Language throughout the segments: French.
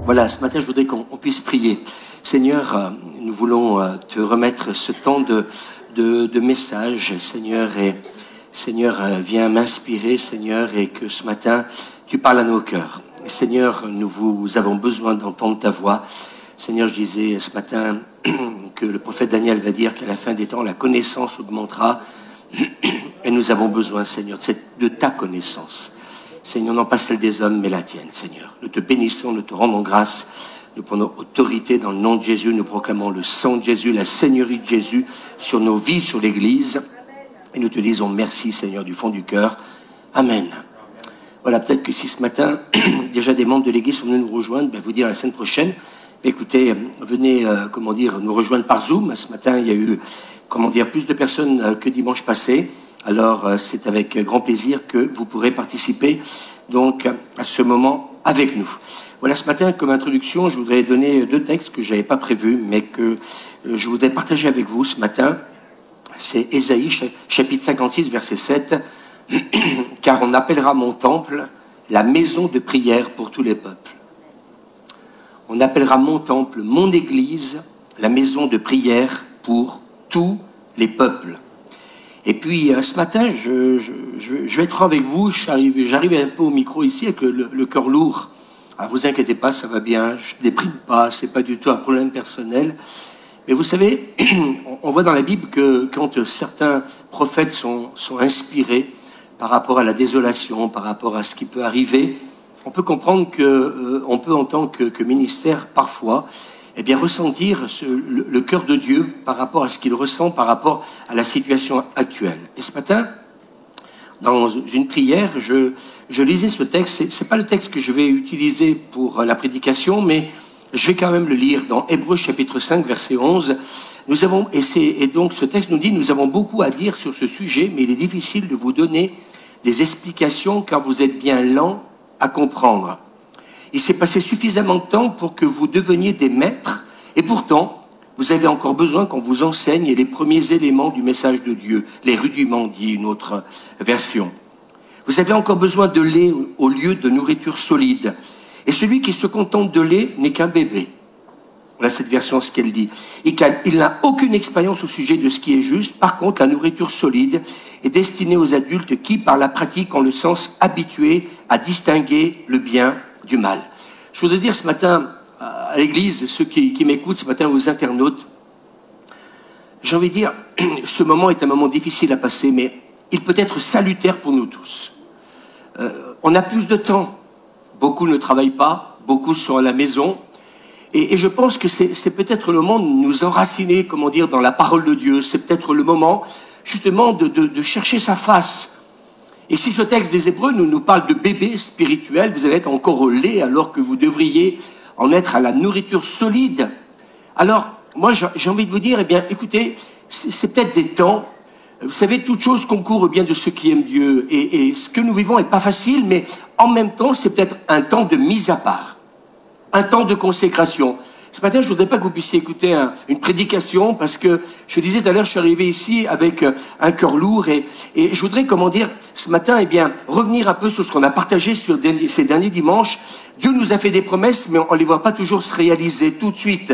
Voilà, ce matin, je voudrais qu'on puisse prier. Seigneur, nous voulons te remettre ce temps de message, Seigneur, et Seigneur, viens m'inspirer, Seigneur, et que ce matin, tu parles à nos cœurs. Seigneur, nous avons besoin d'entendre ta voix. Seigneur, je disais ce matin que le prophète Daniel va dire qu'à la fin des temps, la connaissance augmentera. Et nous avons besoin, Seigneur, de ta connaissance. Seigneur, non pas celle des hommes, mais la tienne, Seigneur. Nous te bénissons, nous te rendons grâce. Nous prenons autorité dans le nom de Jésus. Nous proclamons le sang de Jésus, la seigneurie de Jésus sur nos vies, sur l'Église. Et nous te disons merci, Seigneur, du fond du cœur. Amen. Voilà, peut-être que si ce matin, déjà des membres de l'Église sont venus nous rejoindre, vous dire la semaine prochaine, écoutez, venez, nous rejoindre par Zoom. Ce matin, il y a eu, plus de personnes que dimanche passé. Alors, c'est avec grand plaisir que vous pourrez participer, donc, à ce moment avec nous. Voilà, ce matin, comme introduction, je voudrais donner deux textes que je n'avais pas prévus, mais que je voudrais partager avec vous ce matin. C'est Ésaïe, chapitre 56, verset 7. « Car on appellera mon temple la maison de prière pour tous les peuples. » On appellera mon temple, mon église, la maison de prière pour tous les peuples. Et puis, ce matin, je vais être avec vous. J'arrive un peu au micro ici avec le cœur lourd. Alors, vous inquiétez pas, ça va bien. Je ne déprime pas. C'est pas du tout un problème personnel. Mais vous savez, on voit dans la Bible que quand certains prophètes sont inspirés par rapport à la désolation, par rapport à ce qui peut arriver, on peut comprendre qu'on peut, en tant que ministère, parfois, ressentir le cœur de Dieu par rapport à ce qu'il ressent, par rapport à la situation actuelle. Et ce matin, dans une prière, je lisais ce texte. C'est pas le texte que je vais utiliser pour la prédication, mais je vais quand même le lire dans Hébreux chapitre 5, verset 11. Et donc ce texte nous dit, nous avons beaucoup à dire sur ce sujet, mais il est difficile de vous donner des explications car vous êtes bien lents à comprendre. Il s'est passé suffisamment de temps pour que vous deveniez des maîtres, et pourtant, vous avez encore besoin qu'on vous enseigne les premiers éléments du message de Dieu, les rudiments, dit une autre version. Vous avez encore besoin de lait au lieu de nourriture solide. Et celui qui se contente de lait n'est qu'un bébé. Voilà cette version, ce qu'elle dit. Il n'a aucune expérience au sujet de ce qui est juste. Par contre, la nourriture solide est destinée aux adultes qui, par la pratique, ont le sens habitué à distinguer le bien du mal. Je voudrais dire ce matin à l'Église, ceux qui m'écoutent ce matin, aux internautes, j'ai envie de dire, ce moment est un moment difficile à passer, mais il peut être salutaire pour nous tous. On a plus de temps. Beaucoup ne travaillent pas, beaucoup sont à la maison. Et je pense que c'est peut-être le moment de nous enraciner, dans la parole de Dieu. C'est peut-être le moment, justement, de chercher sa face. Et si ce texte des Hébreux nous parle de bébé spirituel, vous allez être encore au lait alors que vous devriez en être à la nourriture solide. Alors, moi, j'ai envie de vous dire, écoutez, c'est peut-être des temps. Vous savez, toute chose concourt au bien de ceux qui aiment Dieu. Et ce que nous vivons n'est pas facile, mais en même temps, c'est peut-être un temps de mise à part. Un temps de consécration. Ce matin, je ne voudrais pas que vous puissiez écouter une prédication, parce que je disais tout à l'heure, je suis arrivé ici avec un cœur lourd, et je voudrais, ce matin, revenir un peu sur ce qu'on a partagé sur ces derniers dimanches. Dieu nous a fait des promesses, mais on ne les voit pas toujours se réaliser tout de suite.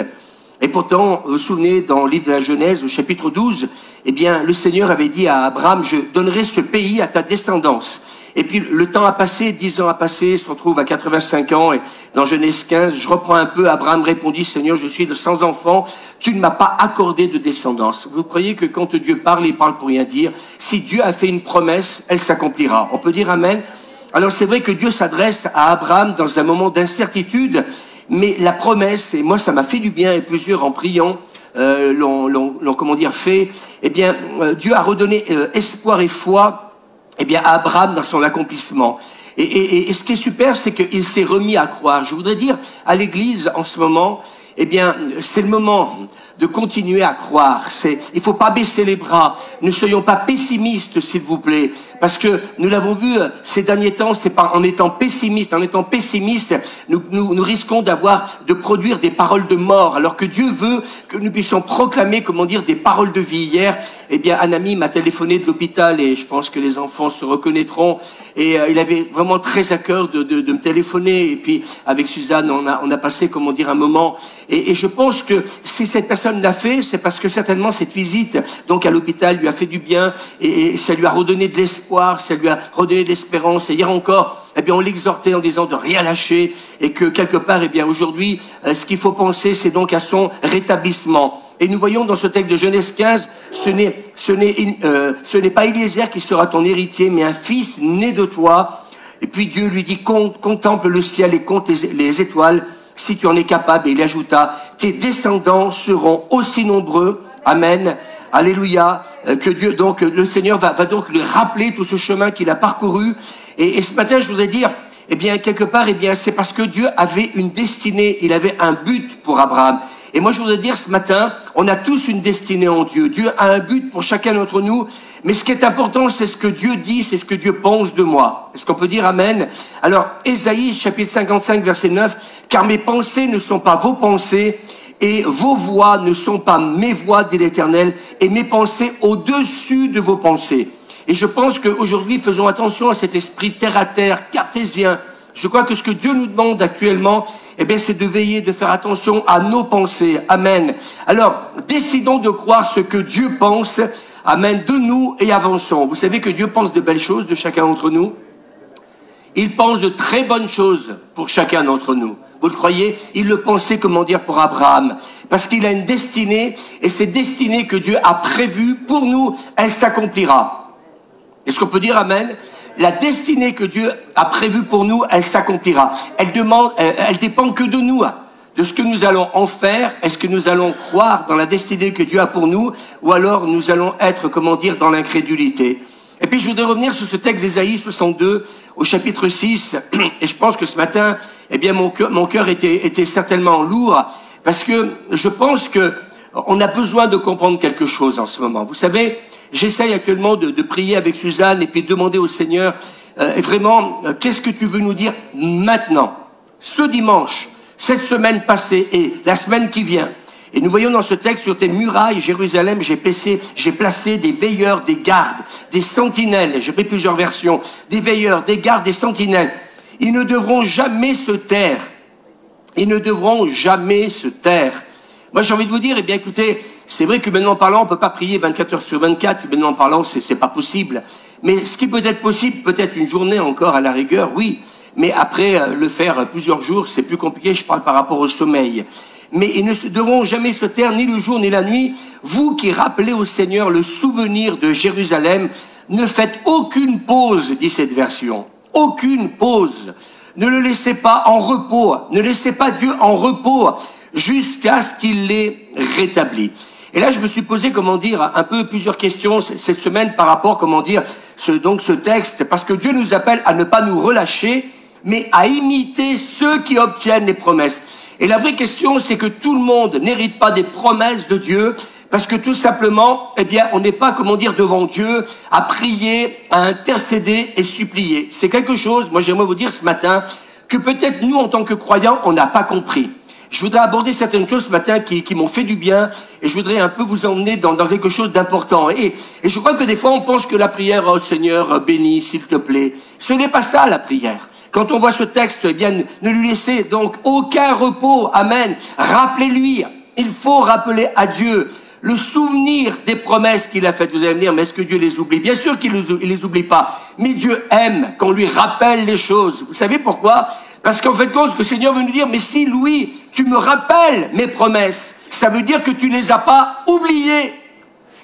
Et pourtant, vous vous souvenez, dans le livre de la Genèse, au chapitre 12, le Seigneur avait dit à Abraham, je donnerai ce pays à ta descendance. Et puis, le temps a passé, 10 ans a passé, il se retrouve à 85 ans, et dans Genèse 15, je reprends un peu, Abraham répondit, Seigneur, je suis sans enfant, tu ne m'as pas accordé de descendance. Vous croyez que quand Dieu parle, il parle pour rien dire? Si Dieu a fait une promesse, elle s'accomplira. On peut dire Amen? Alors c'est vrai que Dieu s'adresse à Abraham dans un moment d'incertitude, mais la promesse, et moi ça m'a fait du bien, et plusieurs en priant, fait, Dieu a redonné espoir et foi, à Abraham dans son accomplissement. Et ce qui est super, c'est qu'il s'est remis à croire. Je voudrais dire à l'Église en ce moment, c'est le moment de continuer à croire. Il faut pas baisser les bras. Ne soyons pas pessimistes, s'il vous plaît. Parce que nous l'avons vu ces derniers temps, c'est pas en étant pessimiste. En étant pessimiste, nous risquons de produire des paroles de mort. Alors que Dieu veut que nous puissions proclamer, comment dire, des paroles de vie. Hier, eh bien, un ami m'a téléphoné de l'hôpital et je pense que les enfants se reconnaîtront. Et il avait vraiment très à cœur de me téléphoner. Et puis, avec Suzanne, on a passé, comment dire, un moment. Et je pense que si cette personne l'a fait, c'est parce que certainement cette visite, donc à l'hôpital, lui a fait du bien et ça lui a redonné de l'espoir, ça lui a redonné de l'espérance. Et hier encore, eh bien, on l'exhortait en disant de rien lâcher et que quelque part, eh bien, aujourd'hui, ce qu'il faut penser, c'est donc à son rétablissement. Et nous voyons dans ce texte de Genèse 15, ce n'est pas Eliezer qui sera ton héritier, mais un fils né de toi. Et puis Dieu lui dit, contemple le ciel et compte les étoiles, si tu en es capable. Et il ajouta, tes descendants seront aussi nombreux. Amen. Alléluia. Que Dieu, donc, le Seigneur va donc lui rappeler tout ce chemin qu'il a parcouru. Et ce matin, je voudrais dire, eh bien, quelque part, eh bien, c'est parce que Dieu avait une destinée. Il avait un but pour Abraham. Et moi, je voudrais dire ce matin, on a tous une destinée en Dieu. Dieu a un but pour chacun d'entre nous. Mais ce qui est important, c'est ce que Dieu dit, c'est ce que Dieu pense de moi. Est-ce qu'on peut dire Amen? Alors, Ésaïe, chapitre 55, verset 9, « Car mes pensées ne sont pas vos pensées, et vos voix ne sont pas mes voix, dit l'Éternel, et mes pensées au-dessus de vos pensées. » Et je pense qu'aujourd'hui, faisons attention à cet esprit terre-à-terre, cartésien. Je crois que ce que Dieu nous demande actuellement, eh bien, c'est de veiller, de faire attention à nos pensées. Amen. Alors, décidons de croire ce que Dieu pense. Amen. De nous et avançons. Vous savez que Dieu pense de belles choses de chacun d'entre nous. Il pense de très bonnes choses pour chacun d'entre nous. Vous le croyez? Il le pensait, comment dire, pour Abraham. Parce qu'il a une destinée, et cette destinée que Dieu a prévue pour nous, elle s'accomplira. Est-ce qu'on peut dire Amen? La destinée que Dieu a prévue pour nous, elle s'accomplira. Elle dépend que de nous, de ce que nous allons en faire. Est-ce que nous allons croire dans la destinée que Dieu a pour nous, ou alors nous allons être, comment dire, dans l'incrédulité? Et puis je voudrais revenir sur ce texte d'Ésaïe 62, au chapitre 6, et je pense que ce matin, eh bien, mon cœur était certainement lourd, parce que je pense que on a besoin de comprendre quelque chose en ce moment. Vous savez, j'essaye actuellement de prier avec Suzanne et puis de demander au Seigneur, vraiment, qu'est-ce que tu veux nous dire maintenant, ce dimanche, cette semaine passée et la semaine qui vient. Et nous voyons dans ce texte, sur tes murailles, Jérusalem, j'ai placé des veilleurs, des gardes, des sentinelles. J'ai pris plusieurs versions. Des veilleurs, des gardes, des sentinelles. Ils ne devront jamais se taire. Ils ne devront jamais se taire. Moi, j'ai envie de vous dire, eh bien, écoutez, c'est vrai que humainement parlant, on peut pas prier 24 heures sur 24. Humainement parlant, c'est pas possible. Mais ce qui peut être possible, peut-être une journée encore à la rigueur, oui. Mais après, le faire plusieurs jours, c'est plus compliqué. Je parle par rapport au sommeil. Mais ils ne devront jamais se taire, ni le jour ni la nuit. Vous qui rappelez au Seigneur le souvenir de Jérusalem, ne faites aucune pause, dit cette version. Aucune pause. Ne le laissez pas en repos. Ne laissez pas Dieu en repos jusqu'à ce qu'il l'ait rétabli. Et là, je me suis posé, comment dire, un peu plusieurs questions cette semaine par rapport, comment dire, ce texte, parce que Dieu nous appelle à ne pas nous relâcher, mais à imiter ceux qui obtiennent les promesses. Et la vraie question, c'est que tout le monde n'hérite pas des promesses de Dieu, parce que tout simplement, eh bien, on n'est pas, comment dire, devant Dieu, à prier, à intercéder et supplier. C'est quelque chose, moi j'aimerais vous dire ce matin, que peut-être nous, en tant que croyants, on n'a pas compris. Je voudrais aborder certaines choses ce matin qui m'ont fait du bien, et je voudrais un peu vous emmener dans quelque chose d'important. Et je crois que des fois, on pense que la prière, oh Seigneur, bénis, s'il te plaît. Ce n'est pas ça, la prière. Quand on voit ce texte, eh bien, ne lui laissez donc aucun repos. Amen. Rappelez-lui. Il faut rappeler à Dieu le souvenir des promesses qu'il a faites. Vous allez me dire, mais est-ce que Dieu les oublie? Bien sûr qu'il les oublie pas. Mais Dieu aime qu'on lui rappelle les choses. Vous savez pourquoi? Parce qu'en fait, compte que le Seigneur veut nous dire, mais si, Louis, tu me rappelles mes promesses, ça veut dire que tu les as pas oubliées.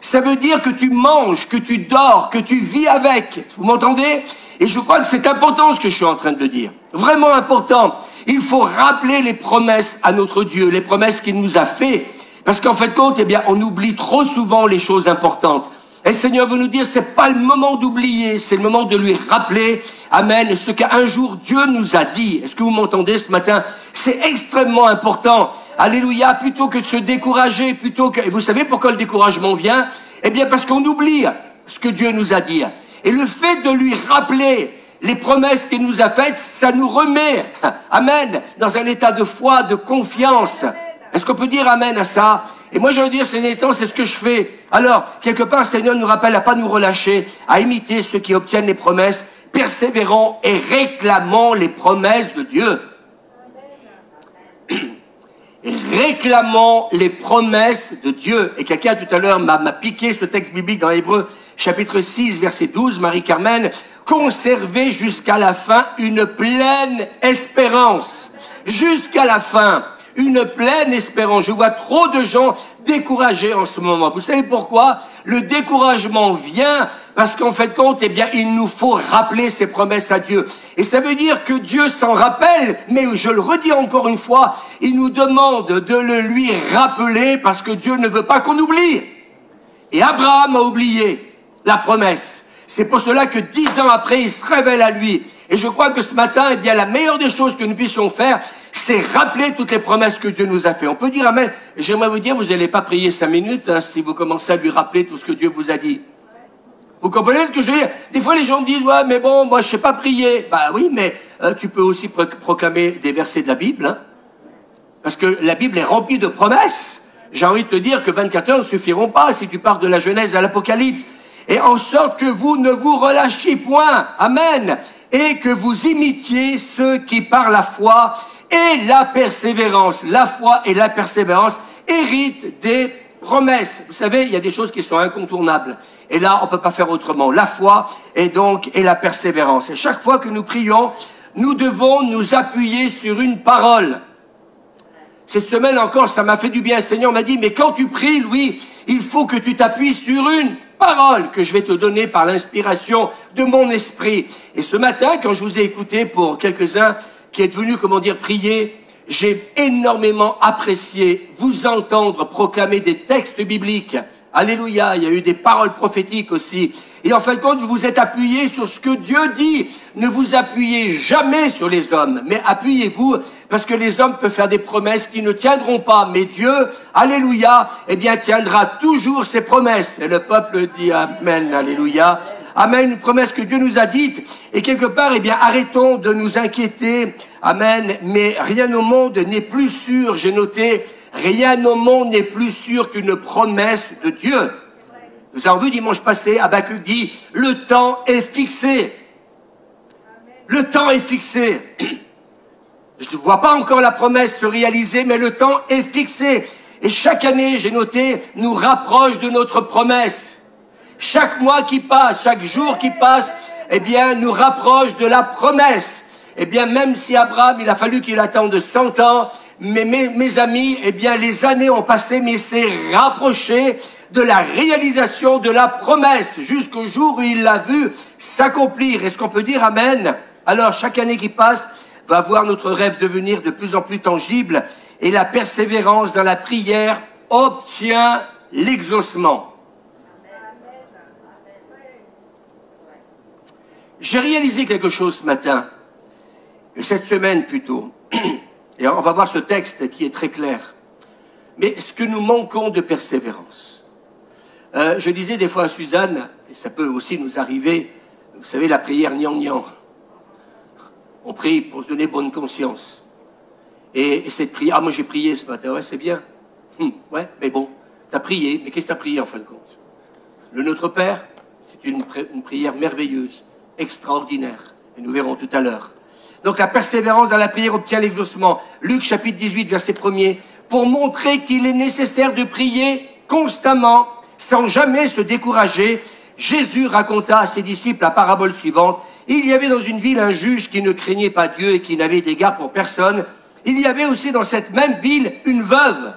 Ça veut dire que tu manges, que tu dors, que tu vis avec. Vous m'entendez? Et je crois que c'est important ce que je suis en train de dire. Vraiment important. Il faut rappeler les promesses à notre Dieu, les promesses qu'il nous a fait. Parce qu'en fait, compte, eh bien, on oublie trop souvent les choses importantes. Et le Seigneur veut nous dire, c'est pas le moment d'oublier, c'est le moment de lui rappeler, amen, ce qu'un jour Dieu nous a dit. Est-ce que vous m'entendez ce matin? C'est extrêmement important. Alléluia, plutôt que de se décourager, plutôt que... Et vous savez pourquoi le découragement vient? Eh bien, parce qu'on oublie ce que Dieu nous a dit. Et le fait de lui rappeler les promesses qu'il nous a faites, ça nous remet, amen, dans un état de foi, de confiance. Est-ce qu'on peut dire amen à ça? Et moi, je veux dire, ces derniers temps, c'est ce que je fais. Alors, quelque part, le Seigneur nous rappelle à pas nous relâcher, à imiter ceux qui obtiennent les promesses, persévérons et réclamons les promesses de Dieu. Réclamons les promesses de Dieu. Et quelqu'un tout à l'heure m'a piqué ce texte biblique dans Hébreux, chapitre 6, verset 12, Marie-Carmen, conservez jusqu'à la fin une pleine espérance. Jusqu'à la fin, une pleine espérance. Je vois trop de gens découragés en ce moment. Vous savez pourquoi? Le découragement vient parce qu'en fait compte, eh bien, il nous faut rappeler ses promesses à Dieu. Et ça veut dire que Dieu s'en rappelle, mais je le redis encore une fois, il nous demande de le lui rappeler parce que Dieu ne veut pas qu'on oublie. Et Abraham a oublié la promesse. C'est pour cela que 10 ans après, il se révèle à lui. Et je crois que ce matin, eh bien, la meilleure des choses que nous puissions faire, c'est rappeler toutes les promesses que Dieu nous a fait. On peut dire amen. J'aimerais vous dire, vous n'allez pas prier 5 minutes si vous commencez à lui rappeler tout ce que Dieu vous a dit. Vous comprenez ce que je veux dire? Des fois, les gens me disent, ouais, mais bon, moi, je sais pas prier. Bah oui, mais tu peux aussi proclamer des versets de la Bible, hein, parce que la Bible est remplie de promesses. J'ai envie de te dire que 24 heures ne suffiront pas si tu pars de la Genèse à l'Apocalypse. Et en sorte que vous ne vous relâchiez point. Amen. Et que vous imitiez ceux qui, par la foi et la persévérance, la foi et la persévérance, héritent des promesses. Vous savez, il y a des choses qui sont incontournables. Et là, on ne peut pas faire autrement. La foi et la persévérance. Et chaque fois que nous prions, nous devons nous appuyer sur une parole. Cette semaine encore, ça m'a fait du bien. Le Seigneur m'a dit, mais quand tu pries, Louis, il faut que tu t'appuies sur une parole que je vais te donner par l'inspiration de mon esprit. Et ce matin, quand je vous ai écouté pour quelques-uns qui êtes venus, comment dire, prier, j'ai énormément apprécié vous entendre proclamer des textes bibliques. Alléluia, il y a eu des paroles prophétiques aussi. Et en fin de compte, vous vous êtes appuyés sur ce que Dieu dit. Ne vous appuyez jamais sur les hommes, mais appuyez-vous, parce que les hommes peuvent faire des promesses qui ne tiendront pas. Mais Dieu, alléluia, eh bien, tiendra toujours ses promesses. Et le peuple dit amen, alléluia. Amen, une promesse que Dieu nous a dite. Et quelque part, eh bien, arrêtons de nous inquiéter. Amen, mais rien au monde n'est plus sûr, j'ai noté, rien au monde n'est plus sûr qu'une promesse de Dieu. Nous avons vu dimanche passé, Habakkuk dit, le temps est fixé. Le temps est fixé. Je ne vois pas encore la promesse se réaliser, mais le temps est fixé. Et chaque année, j'ai noté, nous rapproche de notre promesse. Chaque mois qui passe, chaque jour qui passe, eh bien, nous rapproche de la promesse. Eh bien, même si Abraham, il a fallu qu'il attende 100 ans, mais mes amis, eh bien, les années ont passé, mais il s'est rapproché de la réalisation de la promesse, jusqu'au jour où il l'a vu s'accomplir. Est-ce qu'on peut dire amen? Alors, chaque année qui passe va voir notre rêve devenir de plus en plus tangible, et la persévérance dans la prière obtient l'exaucement. J'ai réalisé quelque chose ce matin, cette semaine plutôt, et on va voir ce texte qui est très clair. Mais ce que nous manquons de persévérance. Je disais des fois à Suzanne, et ça peut aussi nous arriver, vous savez, la prière gnangnan. On prie pour se donner bonne conscience. Et cette prière, ah moi j'ai prié ce matin, ouais c'est bien. Ouais, mais bon, t'as prié, mais qu'est-ce que t'as prié en fin de compte? Le Notre Père, c'est une prière merveilleuse, extraordinaire, et nous verrons tout à l'heure. Donc la persévérance dans la prière obtient l'exaucement. Luc chapitre 18, verset 1er, pour montrer qu'il est nécessaire de prier constamment, sans jamais se décourager, Jésus raconta à ses disciples la parabole suivante. Il y avait dans une ville un juge qui ne craignait pas Dieu et qui n'avait d'égard pour personne. Il y avait aussi dans cette même ville une veuve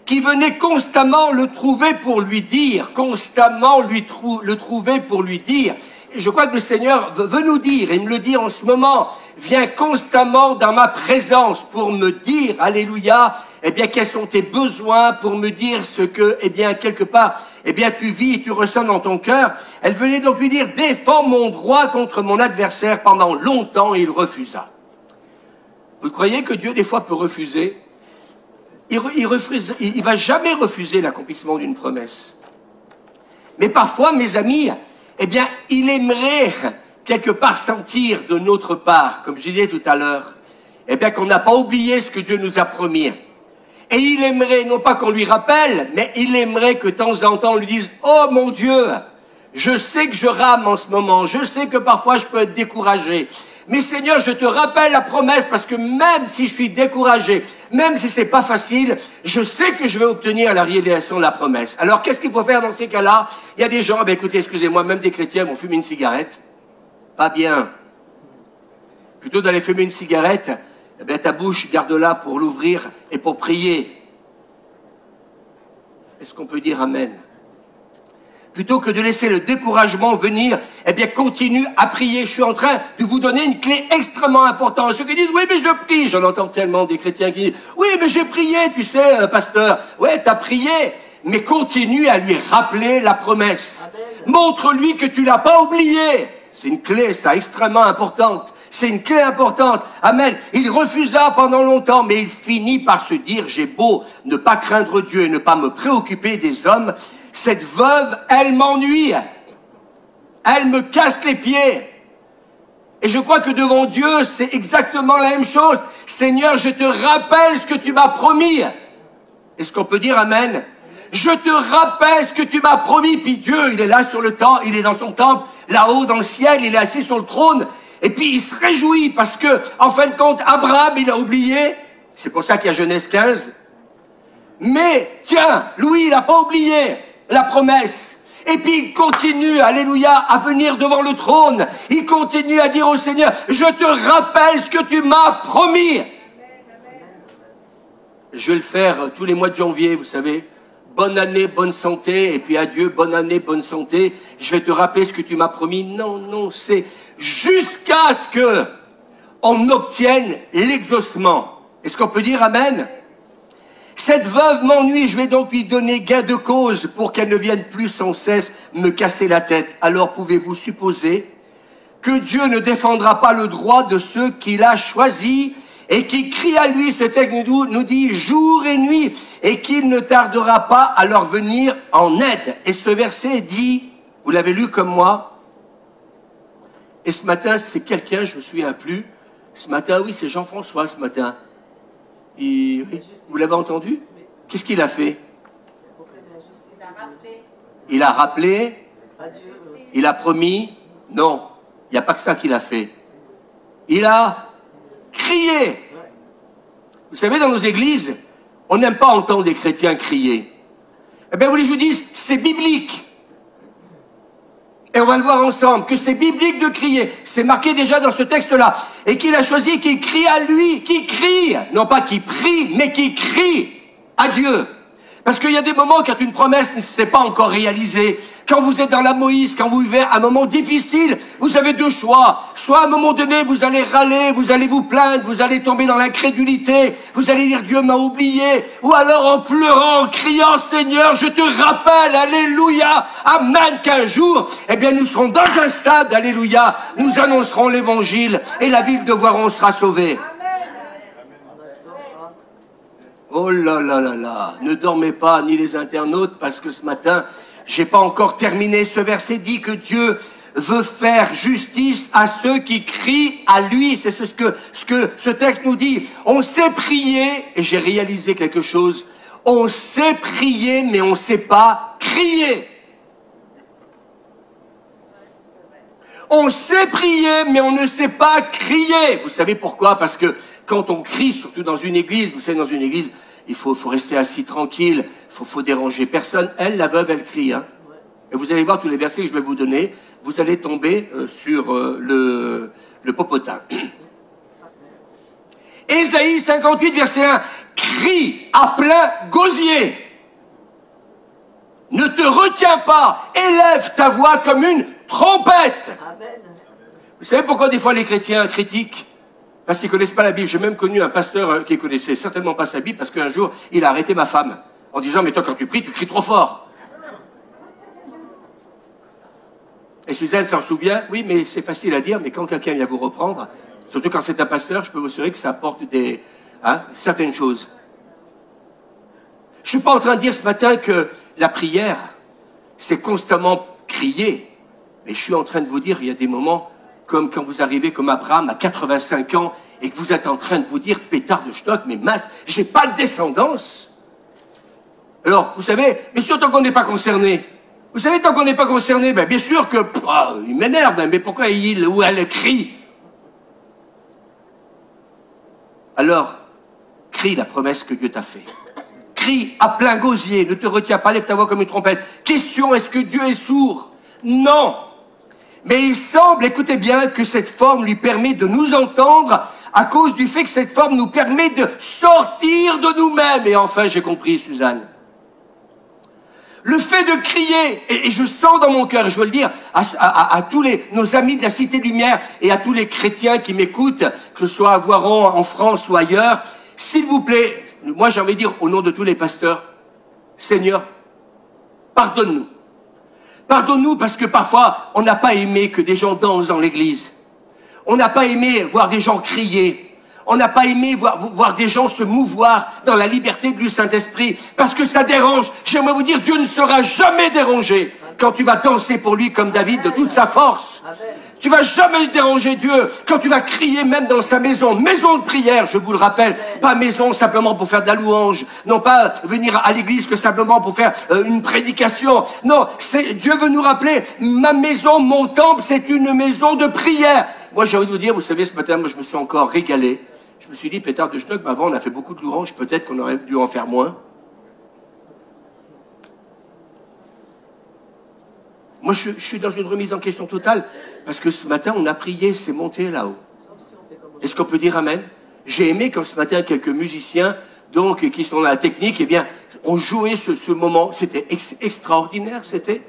qui venait constamment le trouver pour lui dire, le trouver pour lui dire. Et je crois que le Seigneur veut nous dire, et me le dit en ce moment, viens constamment dans ma présence pour me dire, alléluia, eh bien, quels sont tes besoins, pour me dire ce que, eh bien, quelque part, eh bien, tu vis, tu ressens dans ton cœur. Elle venait donc lui dire, défends mon droit contre mon adversaire. Pendant longtemps, il refusa. Vous croyez que Dieu, des fois, peut refuser? il va jamais refuser l'accomplissement d'une promesse. Mais parfois, mes amis, eh bien, il aimerait quelque part sentir de notre part, comme je disais tout à l'heure, eh bien, qu'on n'a pas oublié ce que Dieu nous a promis. Et il aimerait, non pas qu'on lui rappelle, mais il aimerait que de temps en temps on lui dise « Oh mon Dieu, je sais que je rame en ce moment, je sais que parfois je peux être découragé. Mais Seigneur, je te rappelle la promesse parce que même si je suis découragé, même si c'est pas facile, je sais que je vais obtenir la réalisation de la promesse. » Alors qu'est-ce qu'il faut faire dans ces cas-là? Il y a des gens, ben écoutez, excusez-moi, même des chrétiens vont fumer une cigarette. Pas bien. Plutôt d'aller fumer une cigarette, eh bien, ta bouche, garde-la pour l'ouvrir et pour prier. Est-ce qu'on peut dire Amen? Plutôt que de laisser le découragement venir, eh bien, continue à prier. Je suis en train de vous donner une clé extrêmement importante. Ceux qui disent, oui, mais je prie. J'en entends tellement des chrétiens qui disent, oui, mais j'ai prié, tu sais, pasteur. Ouais, t'as prié, mais continue à lui rappeler la promesse. Montre-lui que tu l'as pas oublié. C'est une clé, ça, extrêmement importante. C'est une clé importante. Amen. Il refusa pendant longtemps, mais il finit par se dire, j'ai beau ne pas craindre Dieu et ne pas me préoccuper des hommes, cette veuve, elle m'ennuie. Elle me casse les pieds. Et je crois que devant Dieu, c'est exactement la même chose. Seigneur, je te rappelle ce que tu m'as promis. Est-ce qu'on peut dire Amen? Je te rappelle ce que tu m'as promis. Puis Dieu, il est là sur le temple, il est dans son temple, là-haut dans le ciel, il est assis sur le trône. Et puis il se réjouit parce que, en fin de compte, Abraham, il a oublié. C'est pour ça qu'il y a Genèse 15. Mais, tiens, Louis, il n'a pas oublié la promesse. Et puis il continue, alléluia, à venir devant le trône. Il continue à dire au Seigneur, je te rappelle ce que tu m'as promis. Je vais le faire tous les mois de janvier, vous savez. Bonne année, bonne santé. Et puis adieu, bonne année, bonne santé. Je vais te rappeler ce que tu m'as promis. Non, non, c'est jusqu'à ce que on obtienne l'exaucement. Est-ce qu'on peut dire Amen? Cette veuve m'ennuie, je vais donc lui donner gain de cause pour qu'elle ne vienne plus sans cesse me casser la tête. Alors pouvez-vous supposer que Dieu ne défendra pas le droit de ceux qu'il a choisis et qui crient à lui, ce texte nous dit jour et nuit, et qu'il ne tardera pas à leur venir en aide. Et ce verset dit, vous l'avez lu comme moi, et ce matin c'est quelqu'un, je ne me souviens plus, ce matin, oui c'est Jean-François ce matin. Oui, vous l'avez entendu? Qu'est-ce qu'il a fait? Il a rappelé. Il a promis. Non, il n'y a pas que ça qu'il a fait. Il a crié. Vous savez, dans nos églises, on n'aime pas entendre des chrétiens crier. Eh bien, vous voulez que je vous dise, c'est biblique. Et on va le voir ensemble, que c'est biblique de crier. C'est marqué déjà dans ce texte-là. Et qu'il a choisi qu'il crie à lui, qui crie, non pas qui prie, mais qui crie à Dieu. Parce qu'il y a des moments quand une promesse ne s'est pas encore réalisée. Quand vous êtes dans la Moïse, quand vous vivez un moment difficile, vous avez deux choix. Soit à un moment donné, vous allez râler, vous allez vous plaindre, vous allez tomber dans l'incrédulité, vous allez dire Dieu m'a oublié. Ou alors en pleurant, en criant Seigneur, je te rappelle, alléluia, amen, qu'un jour, eh bien nous serons dans un stade, alléluia, nous annoncerons l'évangile et la ville de Voiron sera sauvée. Oh là là là là, ne dormez pas, ni les internautes, parce que ce matin, j'ai pas encore terminé. Ce verset dit que Dieu veut faire justice à ceux qui crient à lui. C'est ce que ce texte nous dit. On sait prier, et j'ai réalisé quelque chose. On sait prier, mais on ne sait pas crier. On sait prier, mais on ne sait pas crier. Vous savez pourquoi? Parce que quand on crie, surtout dans une église, vous savez, dans une église, il faut rester assis tranquille, faut déranger personne. Elle, la veuve, elle crie. Hein. Et vous allez voir tous les versets que je vais vous donner, vous allez tomber sur le popotin. Ésaïe 58, verset 1. Crie à plein gosier. Ne te retiens pas, élève ta voix comme une trompette. Amen. Vous savez pourquoi des fois les chrétiens critiquent? Parce qu'ils ne connaissent pas la Bible. J'ai même connu un pasteur qui ne connaissait certainement pas sa Bible parce qu'un jour, il a arrêté ma femme en disant « Mais toi, quand tu cries trop fort. » Et Suzanne s'en souvient. Oui, mais c'est facile à dire, mais quand quelqu'un vient vous reprendre, surtout quand c'est un pasteur, je peux vous assurer que ça apporte certaines choses. Je ne suis pas en train de dire ce matin que la prière, c'est constamment crier. Mais je suis en train de vous dire, il y a des moments, comme quand vous arrivez comme Abraham à 85 ans, et que vous êtes en train de vous dire, pétard de schnock, mais mince, j'ai pas de descendance. Alors, vous savez, bien sûr, tant qu'on n'est pas concerné, vous savez, tant qu'on n'est pas concerné, ben, bien sûr que, il m'énerve, mais pourquoi il ou elle crie? Alors, crie la promesse que Dieu t'a faite. Crie à plein gosier, ne te retiens pas, lève ta voix comme une trompette. Question, est-ce que Dieu est sourd? Non. Mais il semble, écoutez bien, que cette forme lui permet de nous entendre à cause du fait que cette forme nous permet de sortir de nous-mêmes. Et enfin, j'ai compris, Suzanne. Le fait de crier, et je sens dans mon cœur, et je veux le dire à tous nos amis de la Cité Lumière et à tous les chrétiens qui m'écoutent, que ce soit à Voiron, en France ou ailleurs, s'il vous plaît, moi j'ai envie de dire au nom de tous les pasteurs, Seigneur, pardonne-nous. Pardonne-nous parce que parfois on n'a pas aimé que des gens dansent dans l'église. On n'a pas aimé voir des gens crier. On n'a pas aimé voir des gens se mouvoir dans la liberté du Saint-Esprit parce que ça dérange. J'aimerais vous dire, Dieu ne sera jamais dérangé quand tu vas danser pour lui comme David de toute sa force. Tu vas jamais déranger Dieu quand tu vas crier même dans sa maison. Maison de prière, je vous le rappelle. Pas maison simplement pour faire de la louange. Non pas venir à l'église que simplement pour faire une prédication. Non, Dieu veut nous rappeler, ma maison, mon temple, c'est une maison de prière. Moi, j'ai envie de vous dire, vous savez, ce matin, moi, je me suis encore régalé. Je me suis dit, pétard de schnock, avant, on a fait beaucoup de louanges, peut-être qu'on aurait dû en faire moins. Moi, je suis dans une remise en question totale, parce que ce matin, on a prié, c'est monté là-haut. Est-ce qu'on peut dire amen? J'ai aimé quand ce matin, quelques musiciens, donc, qui sont dans la technique, eh bien, ont joué ce moment. C'était extraordinaire, c'était.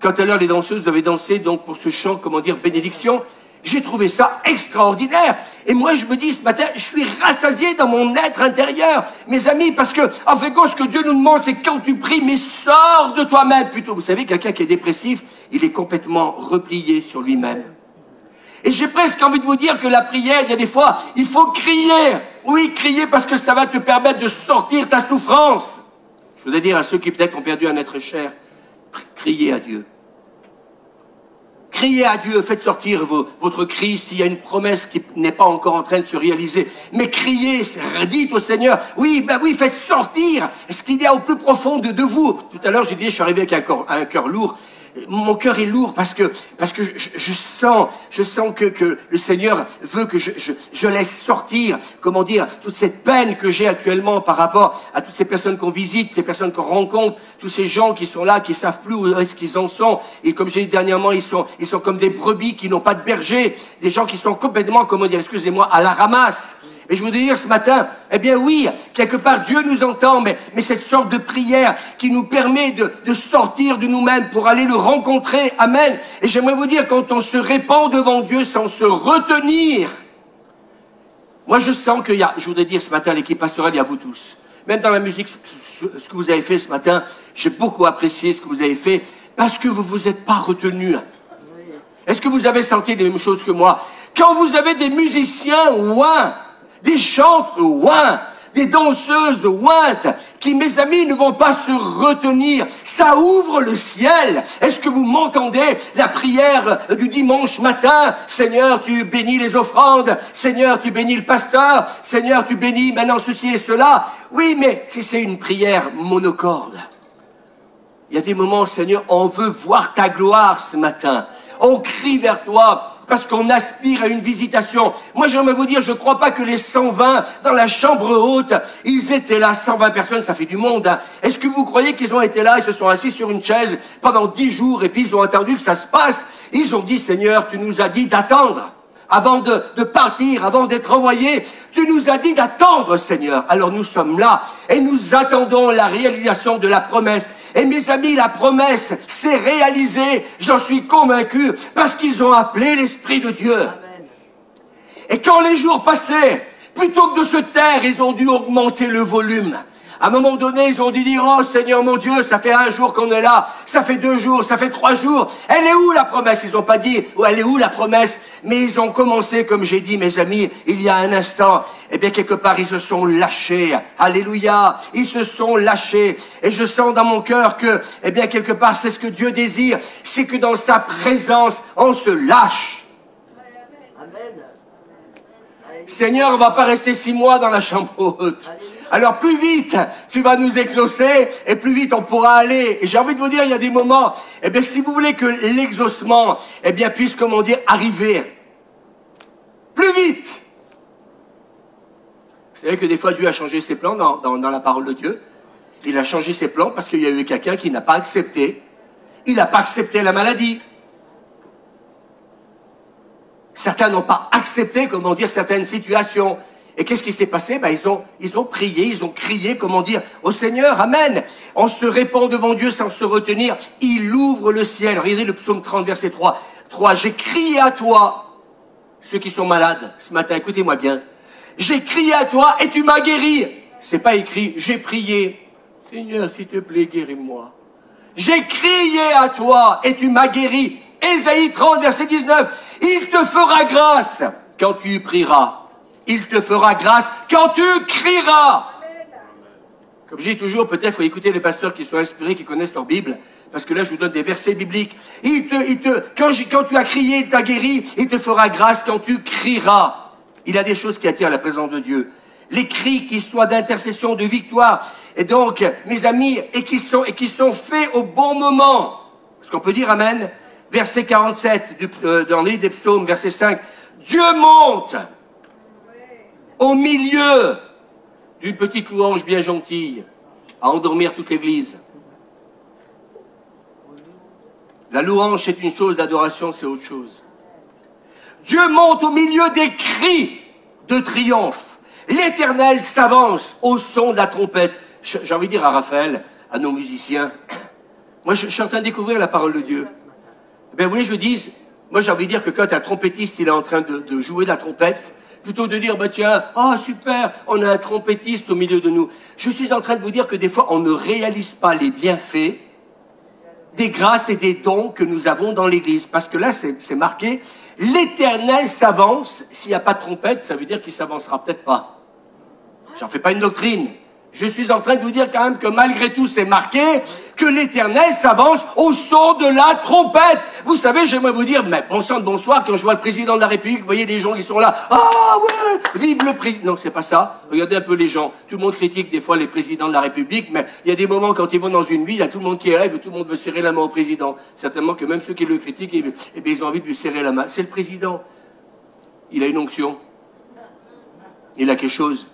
Quand à l'heure, les danseuses avaient dansé, donc, pour ce chant, comment dire, bénédiction. J'ai trouvé ça extraordinaire. Et moi, je me dis, ce matin, je suis rassasié dans mon être intérieur, mes amis, parce que, en fait, ce que Dieu nous demande, c'est que quand tu pries, mais sors de toi-même plutôt. Vous savez, quelqu'un qui est dépressif, il est complètement replié sur lui-même. Et j'ai presque envie de vous dire que la prière, il y a des fois, il faut crier. Oui, crier parce que ça va te permettre de sortir ta souffrance. Je voudrais dire à ceux qui peut-être ont perdu un être cher, criez à Dieu. Criez à Dieu, faites sortir votre cri s'il y a une promesse qui n'est pas encore en train de se réaliser. Mais criez, dites au Seigneur, oui, faites sortir ce qu'il y a au plus profond de vous. Tout à l'heure, j'ai dit, je suis arrivé avec un cœur lourd. Mon cœur est lourd parce que je sens que le Seigneur veut que je laisse sortir, comment dire, toute cette peine que j'ai actuellement par rapport à toutes ces personnes qu'on visite, ces personnes qu'on rencontre, tous ces gens qui sont là, qui savent plus où est-ce qu'ils en sont. Et comme j'ai dit dernièrement, ils sont comme des brebis qui n'ont pas de berger, des gens qui sont complètement, comment dire, excusez-moi, à la ramasse. Et je voudrais dire ce matin, eh bien oui, quelque part Dieu nous entend, mais cette sorte de prière qui nous permet de sortir de nous-mêmes pour aller le rencontrer, amen. Et j'aimerais vous dire, quand on se répand devant Dieu sans se retenir, moi je sens qu'il y a, je voudrais dire ce matin, l'équipe pastorale, il y a vous tous. Même dans la musique, ce que vous avez fait ce matin, j'ai beaucoup apprécié ce que vous avez fait, parce que vous vous êtes pas retenu. Est-ce que vous avez senti les mêmes choses que moi? Quand vous avez des musiciens, ouin, des chantres, ouin, des danseuses, ouintes, qui, mes amis, ne vont pas se retenir. Ça ouvre le ciel. Est-ce que vous m'entendez? La prière du dimanche matin. Seigneur, tu bénis les offrandes. Seigneur, tu bénis le pasteur. Seigneur, tu bénis maintenant ceci et cela. Oui, mais si c'est une prière monocorde, il y a des moments, Seigneur, on veut voir ta gloire ce matin. On crie vers toi. Parce qu'on aspire à une visitation. Moi, j'aimerais vous dire, je ne crois pas que les 120 dans la chambre haute, ils étaient là, 120 personnes, ça fait du monde. Hein. Est-ce que vous croyez qu'ils ont été là, ils se sont assis sur une chaise pendant 10 jours et puis ils ont attendu que ça se passe? Ils ont dit, Seigneur, tu nous as dit d'attendre. Avant de partir, avant d'être envoyés, tu nous as dit d'attendre, Seigneur. Alors nous sommes là et nous attendons la réalisation de la promesse. Et mes amis, la promesse s'est réalisée, j'en suis convaincu, parce qu'ils ont appelé l'Esprit de Dieu. Amen. Et quand les jours passaient, plutôt que de se taire, ils ont dû augmenter le volume. À un moment donné, ils ont dû dire, oh Seigneur mon Dieu, ça fait 1 jour qu'on est là, ça fait 2 jours, ça fait 3 jours. Elle est où la promesse? Ils n'ont pas dit, oh, elle est où la promesse? Mais ils ont commencé, comme j'ai dit, mes amis, il y a un instant. Eh bien, quelque part, ils se sont lâchés. Alléluia. Ils se sont lâchés. Et je sens dans mon cœur que, eh bien, quelque part, c'est ce que Dieu désire. C'est que dans sa présence, on se lâche. Amen. Seigneur, on ne va pas rester 6 mois dans la chambre haute. Alors plus vite tu vas nous exaucer et plus vite on pourra aller. Et j'ai envie de vous dire, il y a des moments, eh bien si vous voulez que l'exaucement, eh bien puisse, comment dire, arriver plus vite. Vous savez que des fois Dieu a changé ses plans dans la parole de Dieu. Il a changé ses plans parce qu'il y a eu quelqu'un qui n'a pas accepté. Il n'a pas accepté la maladie. Certains n'ont pas accepté, comment dire, certaines situations. Et qu'est-ce qui s'est passé? Ben, ils ont prié, ils ont crié, comment dire, au Seigneur, Amen. On se répand devant Dieu sans se retenir. Il ouvre le ciel. Regardez le psaume 30, verset 3. J'ai crié à toi, ceux qui sont malades, ce matin, écoutez-moi bien. J'ai crié à toi et tu m'as guéri. C'est pas écrit, j'ai prié. Seigneur, s'il te plaît, guéris-moi. J'ai crié à toi et tu m'as guéri. Ésaïe 30, verset 19. Il te fera grâce quand tu prieras. Il te fera grâce quand tu crieras. Comme je dis toujours, peut-être il faut écouter les pasteurs qui sont inspirés, qui connaissent leur Bible, parce que là je vous donne des versets bibliques. Quand tu as crié, il t'a guéri. Il te fera grâce quand tu crieras. Il y a des choses qui attirent la présence de Dieu. Les cris qui soient d'intercession, de victoire. Et donc, mes amis, et qui sont faits au bon moment. Est-ce qu'on peut dire Amen? Verset 47, dans le livre des psaumes, verset 5. Dieu monte au milieu d'une petite louange bien gentille, à endormir toute l'église. La louange, c'est une chose, l'adoration, c'est autre chose. Dieu monte au milieu des cris de triomphe. L'Éternel s'avance au son de la trompette. J'ai envie de dire à Raphaël, à nos musiciens, moi je suis en train de découvrir la parole de Dieu. Ben, vous voulez que je dise, moi j'ai envie de dire que quand un trompettiste il est en train de jouer de la trompette, plutôt de dire, bah tiens, ah super, on a un trompettiste au milieu de nous. Je suis en train de vous dire que des fois on ne réalise pas les bienfaits des grâces et des dons que nous avons dans l'église. Parce que là c'est marqué, l'Éternel s'avance. S'il n'y a pas de trompette, ça veut dire qu'il ne s'avancera peut-être pas. J'en fais pas une doctrine. Je suis en train de vous dire quand même que malgré tout, c'est marqué que l'Éternel s'avance au son de la trompette. Vous savez, j'aimerais vous dire, mais bon sang de bonsoir, quand je vois le président de la République, vous voyez des gens qui sont là, ah ouais, vive le président. Non, c'est pas ça. Regardez un peu les gens. Tout le monde critique des fois les présidents de la République, mais il y a des moments quand ils vont dans une ville, il y a tout le monde qui rêve, tout le monde veut serrer la main au président. Certainement que même ceux qui le critiquent, eh bien, ils ont envie de lui serrer la main. C'est le président. Il a une onction. Il a quelque chose.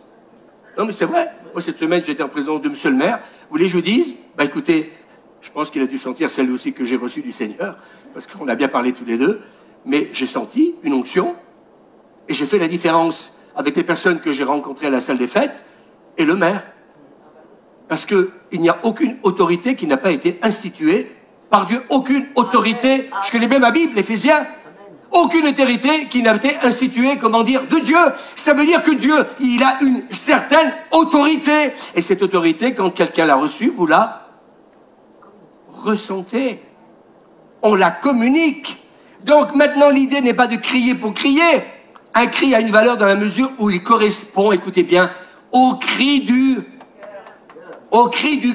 Non, mais c'est vrai. Moi, cette semaine, j'étais en présence de monsieur le maire. Vous voulez que je vous dise? Bah, écoutez, je pense qu'il a dû sentir celle aussi que j'ai reçue du Seigneur, parce qu'on a bien parlé tous les deux, mais j'ai senti une onction, et j'ai fait la différence avec les personnes que j'ai rencontrées à la salle des fêtes, et le maire. Parce qu'il n'y a aucune autorité qui n'a pas été instituée par Dieu. Aucune autorité. Je connais bien ma Bible, l'Éphésiens. Aucune autorité qui n'a été instituée, comment dire, de Dieu. Ça veut dire que Dieu, il a une certaine autorité. Et cette autorité, quand quelqu'un l'a reçue, vous la ressentez. On la communique. Donc maintenant, l'idée n'est pas de crier pour crier. Un cri a une valeur dans la mesure où il correspond, écoutez bien, au cri du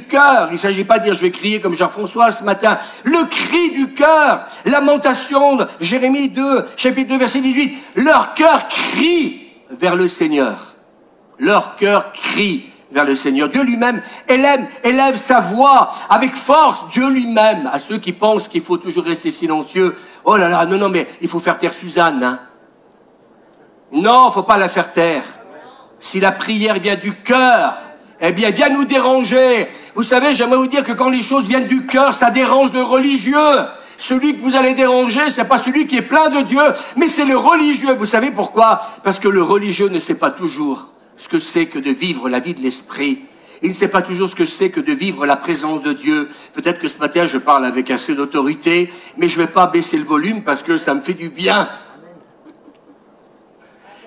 cœur. Il ne s'agit pas de dire je vais crier comme Jean-François ce matin. Le cri du cœur. Lamentation, Jérémie 2, chapitre 2, verset 18. Leur cœur crie vers le Seigneur. Leur cœur crie vers le Seigneur. Dieu lui-même élève sa voix avec force. Dieu lui-même, à ceux qui pensent qu'il faut toujours rester silencieux. Oh là là, non, mais il faut faire taire Suzanne. Hein. Non, il ne faut pas la faire taire. Si la prière vient du cœur, eh bien, vient nous déranger. Vous savez, j'aimerais vous dire que quand les choses viennent du cœur, ça dérange le religieux. Celui que vous allez déranger, c'est pas celui qui est plein de Dieu, mais c'est le religieux. Vous savez pourquoi? Parce que le religieux ne sait pas toujours ce que c'est que de vivre la vie de l'esprit. Il ne sait pas toujours ce que c'est que de vivre la présence de Dieu. Peut-être que ce matin, je parle avec assez d'autorité, mais je ne vais pas baisser le volume parce que ça me fait du bien.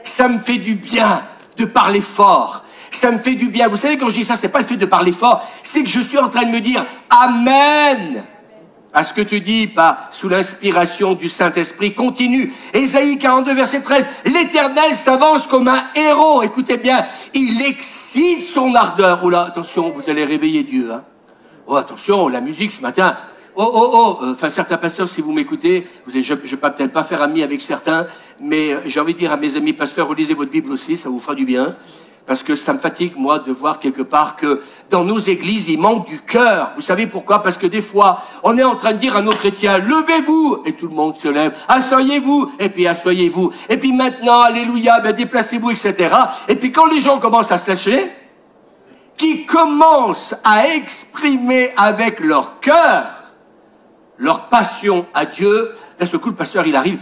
Ça me fait du bien de parler fort. Ça me fait du bien. Vous savez, quand je dis ça, c'est pas le fait de parler fort, c'est que je suis en train de me dire Amen à ce que tu dis, pas sous l'inspiration du Saint-Esprit. Continue. Ésaïe 42, verset 13. L'Éternel s'avance comme un héros. Écoutez bien, il excite son ardeur. Oh là, attention, vous allez réveiller Dieu. Hein. Oh, attention, la musique ce matin. Enfin, certains pasteurs, si vous m'écoutez, je ne vais peut-être pas faire ami avec certains, mais j'ai envie de dire à mes amis pasteurs, relisez votre Bible aussi, ça vous fera du bien. Parce que ça me fatigue, moi, de voir quelque part que dans nos églises, il manque du cœur. Vous savez pourquoi? Parce que des fois, on est en train de dire à nos chrétiens, levez-vous, et tout le monde se lève. Asseyez-vous, et puis asseyez-vous. Et puis maintenant, alléluia, ben déplacez-vous, etc. Et puis quand les gens commencent à se lâcher, qui commencent à exprimer avec leur cœur leur passion à Dieu, d'un seul coup, le pasteur, il arrive...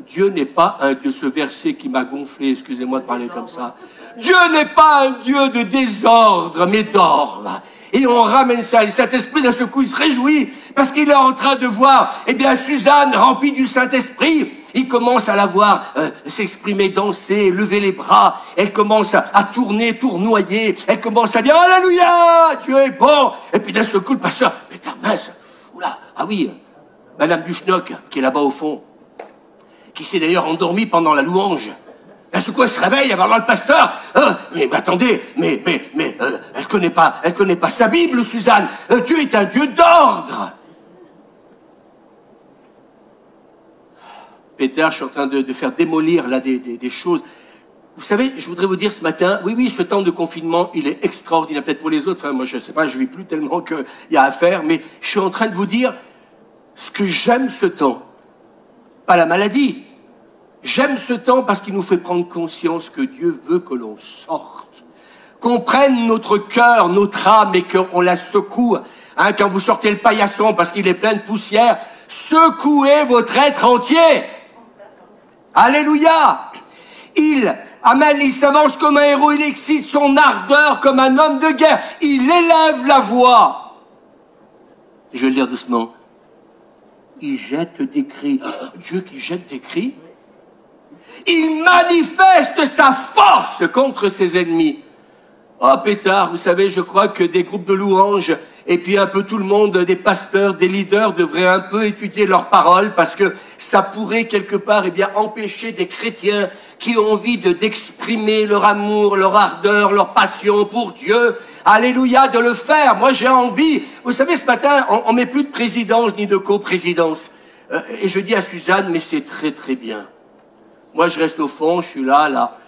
Dieu n'est pas un Dieu, ce verset qui m'a gonflé, excusez-moi de parler comme ça. Dieu n'est pas un Dieu de désordre, mais d'ordre. Et on ramène ça, et cet esprit d'un seul coup, il se réjouit, parce qu'il est en train de voir, eh bien, Suzanne, remplie du Saint-Esprit, il commence à la voir s'exprimer, danser, lever les bras, elle commence à tourner, tournoyer, elle commence à dire, Alléluia, Dieu est bon. Et puis d'un seul coup, le pasteur, putain, mince, oula, ah oui, Madame Duchenoc, qui est là-bas au fond, qui s'est d'ailleurs endormi pendant la louange. D'un seul coup, elle se réveille, elle va voir le pasteur. Mais attendez, elle connaît pas sa Bible, Suzanne. Dieu est un Dieu d'ordre. Peter, je suis en train de faire démolir là des choses. Vous savez, je voudrais vous dire ce matin, oui, ce temps de confinement, il est extraordinaire. Peut-être pour les autres, enfin, moi je sais pas, je vis plus tellement qu'il y a à faire, mais je suis en train de vous dire ce que j'aime ce temps. Pas la maladie. J'aime ce temps parce qu'il nous fait prendre conscience que Dieu veut que l'on sorte, qu'on prenne notre cœur, notre âme et qu'on la secoue. Hein, quand vous sortez le paillasson parce qu'il est plein de poussière, secouez votre être entier. Alléluia. Amen, il s'avance comme un héros, il excite son ardeur comme un homme de guerre. Il élève la voix. Je vais le dire doucement. Il jette des cris. Dieu qui jette des cris. Il manifeste sa force contre ses ennemis. Oh, pétard, vous savez, je crois que des groupes de louanges et puis un peu tout le monde, des pasteurs, des leaders devraient un peu étudier leurs paroles parce que ça pourrait quelque part empêcher des chrétiens qui ont envie d'exprimer leur amour, leur ardeur, leur passion pour Dieu. Alléluia, de le faire. Moi, j'ai envie. Vous savez, ce matin, on met plus de présidence ni de coprésidence. Et je dis à Suzanne, mais c'est très très bien. Moi, je reste au fond, je suis là.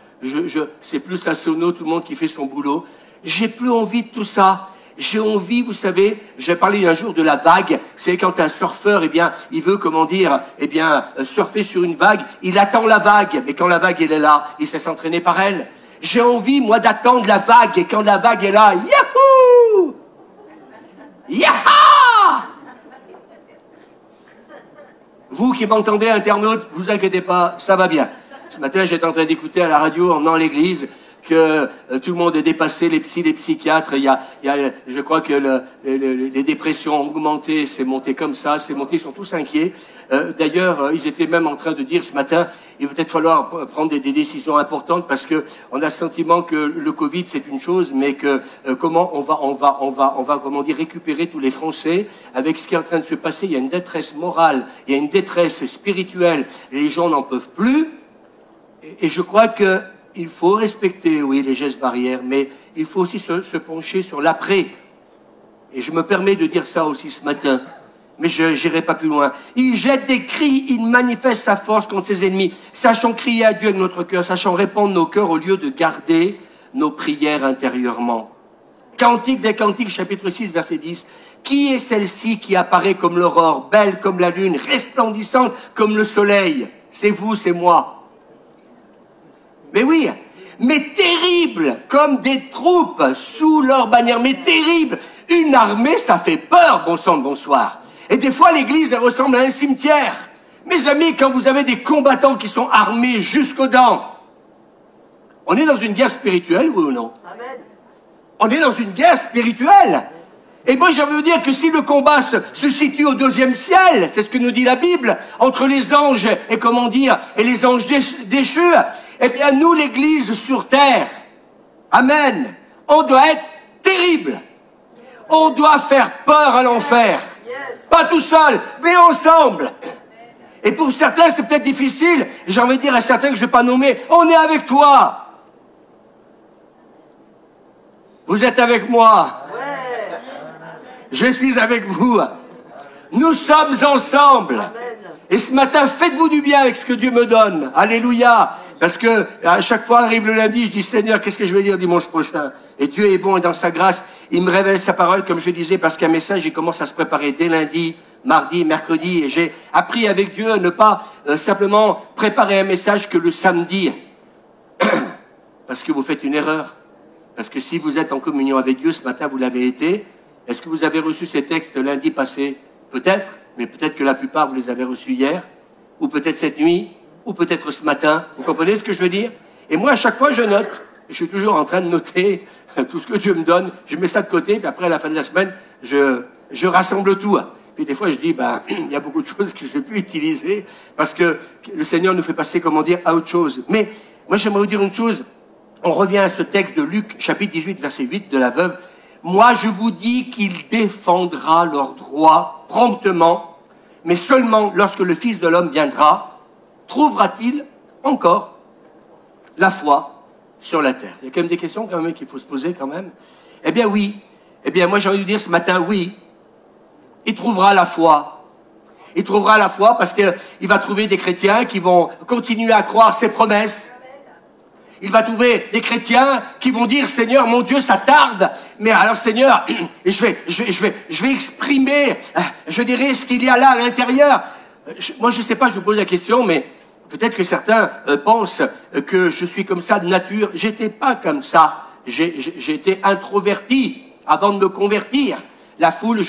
C'est plus la sono, tout le monde qui fait son boulot. J'ai plus envie de tout ça. J'ai envie, vous savez, j'ai parlé un jour de la vague. C'est quand un surfeur, il veut, surfer sur une vague, il attend la vague. Mais quand la vague, elle est là, il sait s'entraîner par elle. J'ai envie, moi, d'attendre la vague. Et quand la vague est là, yahoo! Yaha! Vous qui m'entendez, internaute, vous inquiétez pas, ça va bien. Ce matin, j'étais en train d'écouter à la radio, en venant à l'église, que tout le monde est dépassé, les psychiatres. Je crois que les dépressions ont augmenté, c'est monté comme ça, c'est monté, ils sont tous inquiets. D'ailleurs, ils étaient même en train de dire ce matin, il va peut-être falloir prendre des décisions importantes parce que on a le sentiment que le Covid c'est une chose, mais que comment on va récupérer tous les Français avec ce qui est en train de se passer. Il y a une détresse morale, il y a une détresse spirituelle, les gens n'en peuvent plus. Et je crois que il faut respecter, oui, les gestes barrières, mais il faut aussi se pencher sur l'après. Et je me permets de dire ça aussi ce matin, mais je n'irai pas plus loin. Il jette des cris, il manifeste sa force contre ses ennemis. Sachons crier à Dieu avec notre cœur, sachons répandre nos cœurs au lieu de garder nos prières intérieurement. Cantique des Cantiques, chapitre 6, verset 10. Qui est celle-ci qui apparaît comme l'aurore, belle comme la lune, resplendissante comme le soleil? C'est vous, c'est moi. Mais oui, mais terrible, comme des troupes sous leur bannière, mais terrible. Une armée, ça fait peur, bon sang de bonsoir. Et des fois, l'église, elle ressemble à un cimetière. Mes amis, quand vous avez des combattants qui sont armés jusqu'aux dents, on est dans une guerre spirituelle, oui ou non? Amen. On est dans une guerre spirituelle. Et moi, j'ai envie de vous dire que si le combat se situe au 2e ciel, c'est ce que nous dit la Bible, entre les anges et les anges déchus, Eh bien, nous, l'Église sur terre, amen, on doit être terrible. On doit faire peur à l'enfer. Pas tout seul, mais ensemble. Et pour certains, c'est peut-être difficile. J'ai envie de dire à certains que je ne vais pas nommer, on est avec toi. Vous êtes avec moi. Je suis avec vous. Nous sommes ensemble. Et ce matin, faites-vous du bien avec ce que Dieu me donne. Alléluia. Parce que à chaque fois arrive le lundi, je dis Seigneur, qu'est-ce que je vais dire dimanche prochain? Et Dieu est bon et dans sa grâce, il me révèle sa parole, comme je disais, parce qu'un message, il commence à se préparer dès lundi, mardi, mercredi. Et j'ai appris avec Dieu à ne pas simplement préparer un message que le samedi. Parce que vous faites une erreur. Parce que si vous êtes en communion avec Dieu, ce matin, vous l'avez été. Est-ce que vous avez reçu ces textes lundi passé? Peut-être, mais peut-être que la plupart, vous les avez reçus hier, ou peut-être cette nuit, ou peut-être ce matin. Vous comprenez ce que je veux dire? Et moi, à chaque fois, je note. Je suis toujours en train de noter tout ce que Dieu me donne. Je mets ça de côté, puis après, à la fin de la semaine, je rassemble tout. Puis des fois, je dis, il y a beaucoup de choses que je ne vais plus utiliser, parce que le Seigneur nous fait passer, comment dire, à autre chose. Mais moi, j'aimerais vous dire une chose. On revient à ce texte de Luc, chapitre 18, verset 8, de la veuve. Moi, je vous dis qu'il défendra leurs droits promptement, mais seulement lorsque le Fils de l'homme viendra, trouvera-t-il encore la foi sur la terre? Il y a quand même des questions quand même qu'il faut se poser quand même. Eh bien oui. Eh bien moi j'ai envie de dire ce matin, oui. Il trouvera la foi. Il trouvera la foi parce qu'il va trouver des chrétiens qui vont continuer à croire ses promesses. Il va trouver des chrétiens qui vont dire, Seigneur, mon Dieu, ça tarde. Mais alors, Seigneur, je vais exprimer, je dirais, ce qu'il y a là à l'intérieur. Moi, je ne sais pas, je vous pose la question, mais peut-être que certains pensent que je suis comme ça de nature. J'étais pas comme ça. J'ai été introverti avant de me convertir. La foule,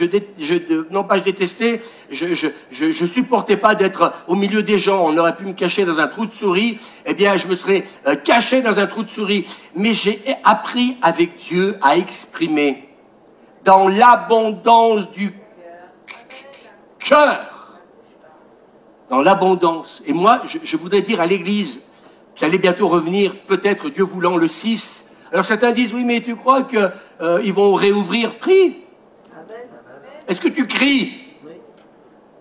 non pas je détestais, je supportais pas d'être au milieu des gens. On aurait pu me cacher dans un trou de souris. Eh bien, je me serais caché dans un trou de souris. Mais j'ai appris avec Dieu à exprimer dans l'abondance du cœur. Dans l'abondance. Et moi, je voudrais dire à l'Église qui allait bientôt revenir, peut-être Dieu voulant, le 6. Alors certains disent, oui, mais tu crois qu'ils vont réouvrir? Prie. Est-ce que tu cries? Oui.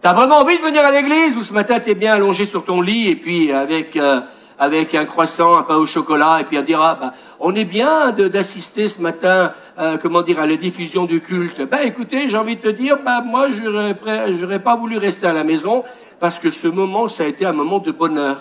Tu as vraiment envie de venir à l'église ou ce matin tu es bien allongé sur ton lit et puis avec un croissant, un pain au chocolat et puis à dire on est bien d'assister ce matin comment dire, à la diffusion du culte. Écoutez, j'ai envie de te dire, moi j'aurais pas voulu rester à la maison parce que ce moment ça a été un moment de bonheur.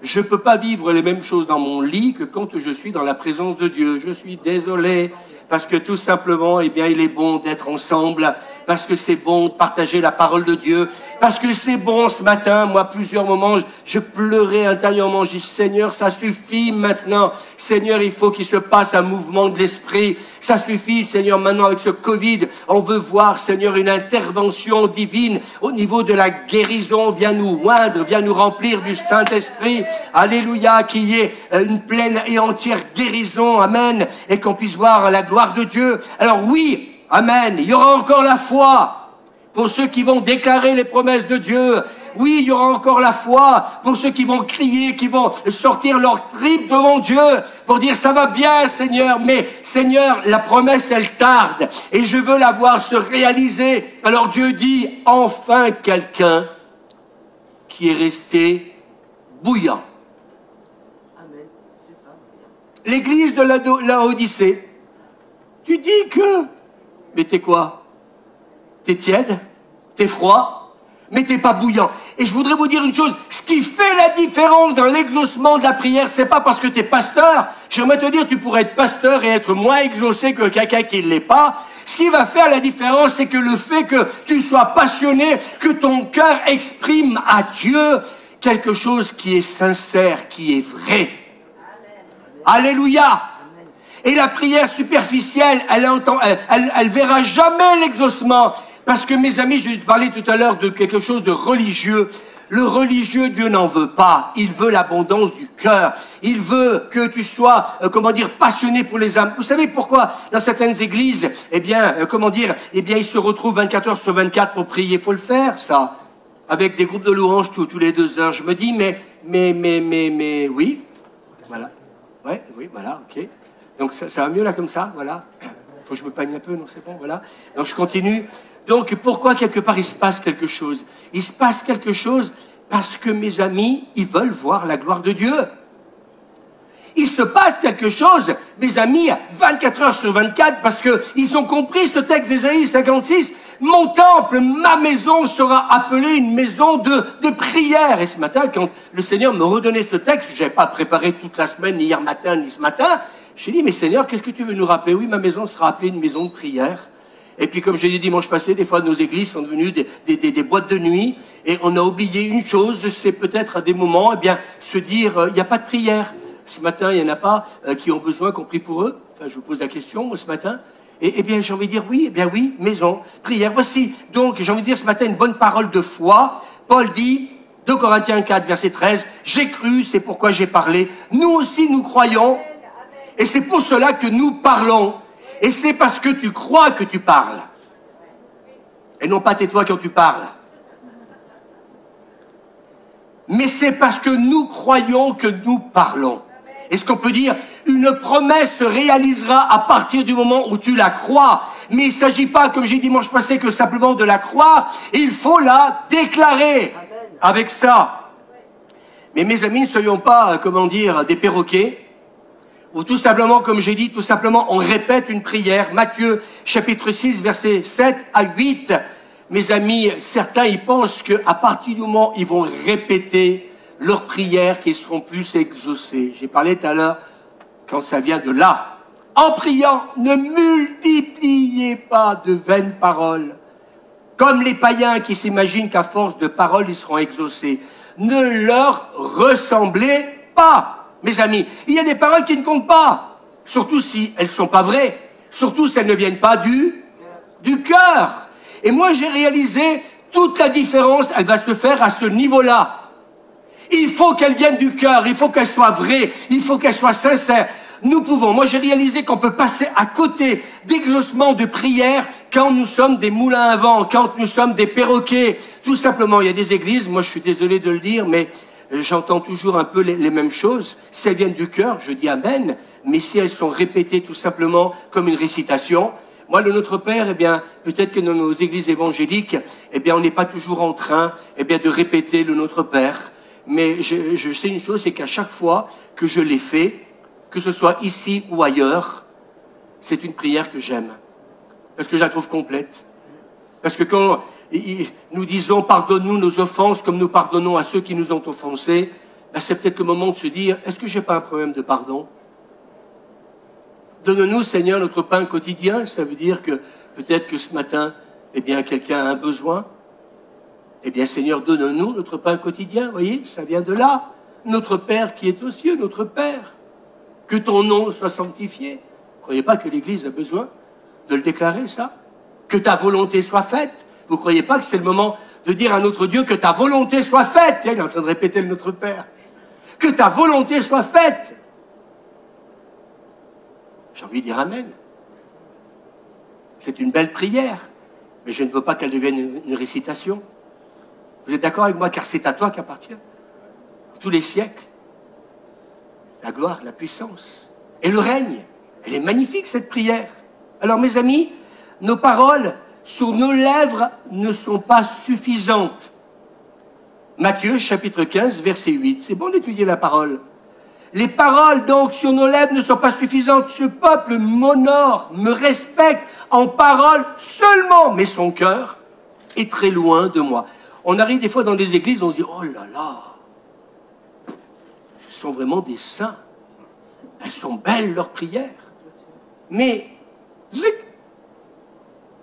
Je ne peux pas vivre les mêmes choses dans mon lit que quand je suis dans la présence de Dieu. Je suis désolé. Parce que tout simplement, eh bien, il est bon d'être ensemble, parce que c'est bon de partager la parole de Dieu, parce que c'est bon ce matin, moi, plusieurs moments, je pleurais intérieurement, je dis, Seigneur, ça suffit maintenant, Seigneur, il faut qu'il se passe un mouvement de l'esprit, ça suffit, Seigneur, maintenant avec ce Covid, on veut voir, Seigneur, une intervention divine au niveau de la guérison, viens nous oindre, viens nous remplir du Saint-Esprit, alléluia, qu'il y ait une pleine et entière guérison, amen, et qu'on puisse voir la gloire de Dieu. Alors oui, amen, il y aura encore la foi pour ceux qui vont déclarer les promesses de Dieu. Oui, il y aura encore la foi pour ceux qui vont crier, qui vont sortir leurs tripes devant Dieu pour dire ça va bien Seigneur, mais Seigneur, la promesse elle tarde et je veux la voir se réaliser. Alors Dieu dit enfin quelqu'un qui est resté bouillant. Amen, c'est ça. L'église de la Odyssée. Tu dis que, mais t'es quoi? T'es tiède? T'es froid? Mais t'es pas bouillant. Et je voudrais vous dire une chose, ce qui fait la différence dans l'exaucement de la prière, c'est pas parce que t'es pasteur. J'aimerais te dire, tu pourrais être pasteur et être moins exaucé que quelqu'un qui ne l'est pas. Ce qui va faire la différence, c'est que le fait que tu sois passionné, que ton cœur exprime à Dieu quelque chose qui est sincère, qui est vrai. Amen. Alléluia. Et la prière superficielle, elle verra jamais l'exaucement. Parce que mes amis, je parlais tout à l'heure de quelque chose de religieux. Le religieux, Dieu n'en veut pas. Il veut l'abondance du cœur. Il veut que tu sois, passionné pour les âmes. Vous savez pourquoi dans certaines églises, ils se retrouvent 24 heures sur 24 pour prier. Il faut le faire, ça. Avec des groupes de louanges tous les 2 heures. Je me dis, mais oui. Voilà. Ouais, oui, voilà, ok. Donc ça va mieux là comme ça, voilà. Faut que je me peigne un peu, non, c'est bon, voilà. Donc je continue. Donc pourquoi quelque part il se passe quelque chose? Il se passe quelque chose parce que mes amis, ils veulent voir la gloire de Dieu. Il se passe quelque chose, mes amis, 24 heures sur 24, parce qu'ils ont compris ce texte d'Ésaïe 56. Mon temple, ma maison sera appelée une maison de prière. Et ce matin, quand le Seigneur me redonnait ce texte, je n'avais pas préparé toute la semaine, ni hier matin, ni ce matin, j'ai dit, mais Seigneur, qu'est-ce que tu veux nous rappeler? Oui, ma maison sera appelée une maison de prière. Et puis, comme j'ai dit dimanche passé, des fois, nos églises sont devenues des boîtes de nuit. Et on a oublié une chose, c'est peut-être à des moments, eh bien, se dire, il n'y a pas de prière. Ce matin, il n'y en a pas qui ont besoin qu'on prie pour eux. Enfin, je vous pose la question ce matin. Et bien, j'ai envie de dire oui, eh bien oui, maison, prière. Voici donc, j'ai envie de dire ce matin une bonne parole de foi. Paul dit, 2 Corinthiens 4, verset 13, j'ai cru, c'est pourquoi j'ai parlé. Nous aussi, nous croyons. Et c'est pour cela que nous parlons. Et c'est parce que tu crois que tu parles. Et non pas tais-toi quand tu parles. Mais c'est parce que nous croyons que nous parlons. Est-ce qu'on peut dire, une promesse se réalisera à partir du moment où tu la crois. Mais il ne s'agit pas, comme j'ai dit dimanche passé, que simplement de la croire. Il faut la déclarer. Avec ça. Mais mes amis, ne soyons pas, comment dire, des perroquets. Ou tout simplement, comme j'ai dit, tout simplement, on répète une prière. Matthieu, chapitre 6, versets 7 à 8. Mes amis, certains, ils pensent qu'à partir du moment où ils vont répéter leurs prières, qu'ils seront plus exaucés. J'ai parlé tout à l'heure, quand ça vient de là. En priant, ne multipliez pas de vaines paroles. Comme les païens qui s'imaginent qu'à force de paroles, ils seront exaucés. Ne leur ressemblez pas, mes amis. Il y a des paroles qui ne comptent pas. Surtout si elles ne sont pas vraies. Surtout si elles ne viennent pas du cœur. Et moi, j'ai réalisé toute la différence, elle va se faire à ce niveau-là. Il faut qu'elle vienne du cœur, il faut qu'elle soit vraie, il faut qu'elle soit sincère. Nous pouvons, moi j'ai réalisé qu'on peut passer à côté d'exaucement de prière quand nous sommes des moulins à vent, quand nous sommes des perroquets. Tout simplement, il y a des églises, moi je suis désolé de le dire, mais j'entends toujours un peu les mêmes choses. Si elles viennent du cœur, je dis amen, mais si elles sont répétées tout simplement comme une récitation, moi, le Notre Père, eh bien, peut-être que dans nos églises évangéliques, eh bien, on n'est pas toujours en train, eh bien, de répéter le Notre Père. Mais je sais une chose, c'est qu'à chaque fois que je l'ai fait, que ce soit ici ou ailleurs, c'est une prière que j'aime. Parce que je la trouve complète. Parce que quand nous disons pardonne-nous nos offenses comme nous pardonnons à ceux qui nous ont offensés, ben c'est peut-être le moment de se dire, est-ce que j'ai pas un problème de pardon? Donne-nous, Seigneur, notre pain quotidien. Ça veut dire que peut-être que ce matin, eh bien, quelqu'un a un besoin. Eh bien, Seigneur, donne-nous notre pain quotidien. Vous voyez, ça vient de là. Notre Père qui est aux cieux, notre Père. Que ton nom soit sanctifié. Vous ne croyez pas que l'Église a besoin de le déclarer, ça? Que ta volonté soit faite. Vous ne croyez pas que c'est le moment de dire à notre Dieu que ta volonté soit faite? Tiens, il est en train de répéter le Notre Père. Que ta volonté soit faite. J'ai envie de dire amen. C'est une belle prière, mais je ne veux pas qu'elle devienne une récitation. Vous êtes d'accord avec moi? Car c'est à toi qu'appartient tous les siècles la gloire, la puissance et le règne. Elle est magnifique, cette prière. Alors, mes amis, nos paroles sur nos lèvres ne sont pas suffisantes. Matthieu, chapitre 15, verset 8. C'est bon d'étudier la parole. Les paroles, donc, sur nos lèvres ne sont pas suffisantes. Ce peuple m'honore, me respecte en parole seulement, mais son cœur est très loin de moi. On arrive des fois dans des églises, on se dit, oh là là, ce sont vraiment des saints. Elles sont belles, leurs prières. Mais, zic.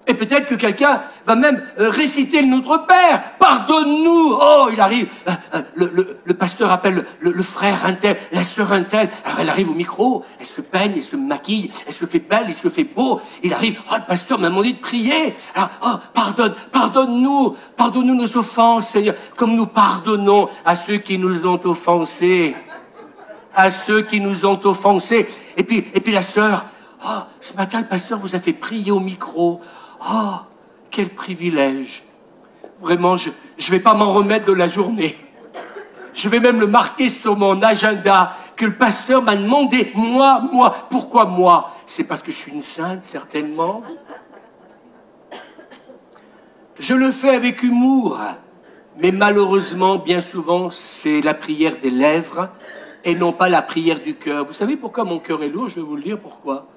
Et peut-être que quelqu'un va même réciter le Notre Père. Pardonne-nous. Oh, il arrive. Le pasteur appelle le frère un tel, la sœur un tel. Alors elle arrive au micro, elle se peigne, elle se maquille, elle se fait belle, elle se fait beau. Il arrive. Oh, le pasteur m'a demandé de prier. Alors, oh, pardonne-nous. Pardonne-nous nos offenses, Seigneur, comme nous pardonnons à ceux qui nous ont offensés. À ceux qui nous ont offensés. Et puis la sœur. Oh, ce matin, le pasteur vous a fait prier au micro. Oh, quel privilège. Vraiment, je ne vais pas m'en remettre de la journée. Je vais même le marquer sur mon agenda que le pasteur m'a demandé, moi, pourquoi moi? C'est parce que je suis une sainte, certainement. Je le fais avec humour, mais malheureusement, bien souvent, c'est la prière des lèvres et non pas la prière du cœur. Vous savez pourquoi mon cœur est lourd? Je vais vous le dire pourquoi.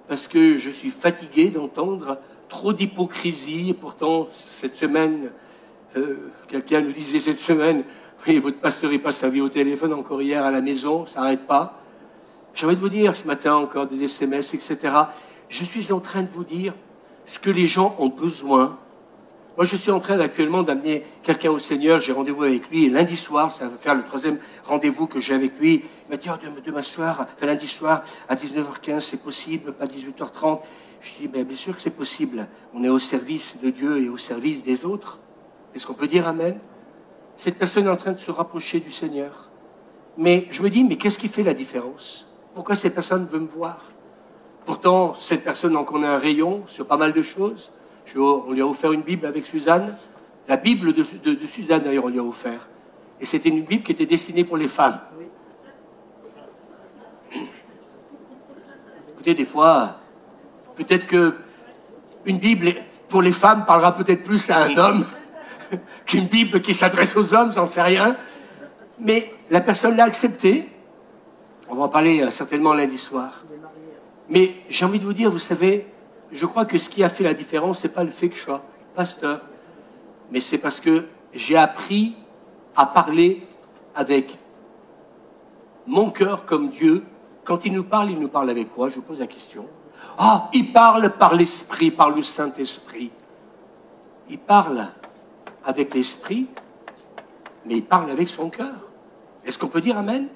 Parce que je suis fatigué d'entendre trop d'hypocrisie. Et pourtant, cette semaine, quelqu'un nous disait cette semaine, oui, votre pasteur, il passe sa vie au téléphone, encore hier à la maison, ça n'arrête pas. J'ai envie de vous dire, ce matin encore, des SMS, etc. Je suis en train de vous dire ce que les gens ont besoin. Moi, je suis en train actuellement d'amener quelqu'un au Seigneur. J'ai rendez-vous avec lui lundi soir. Ça va faire le 3e rendez-vous que j'ai avec lui. Il m'a dit, demain soir, lundi soir, à 19h15, c'est possible, pas 18h30. Je dis, bien sûr que c'est possible. On est au service de Dieu et au service des autres. Est-ce qu'on peut dire Amen? Cette personne est en train de se rapprocher du Seigneur. Mais je me dis, mais qu'est-ce qui fait la différence? Pourquoi cette personne veut me voir? Pourtant, cette personne en connaît un rayon sur pas mal de choses. On lui a offert une Bible avec Suzanne. La Bible de Suzanne, d'ailleurs, on lui a offert. Et c'était une Bible qui était destinée pour les femmes. Écoutez, des fois, peut-être qu'une Bible pour les femmes parlera peut-être plus à un homme qu'une Bible qui s'adresse aux hommes, j'en sais rien. Mais la personne l'a accepté. On va en parler certainement lundi soir. Mais j'ai envie de vous dire, vous savez, je crois que ce qui a fait la différence, ce n'est pas le fait que je sois pasteur, mais c'est parce que j'ai appris à parler avec mon cœur comme Dieu. Quand il nous parle avec quoi? Je vous pose la question. Ah, il parle par l'Esprit, par le Saint-Esprit. Il parle avec l'Esprit, mais il parle avec son cœur. Est-ce qu'on peut dire Amen?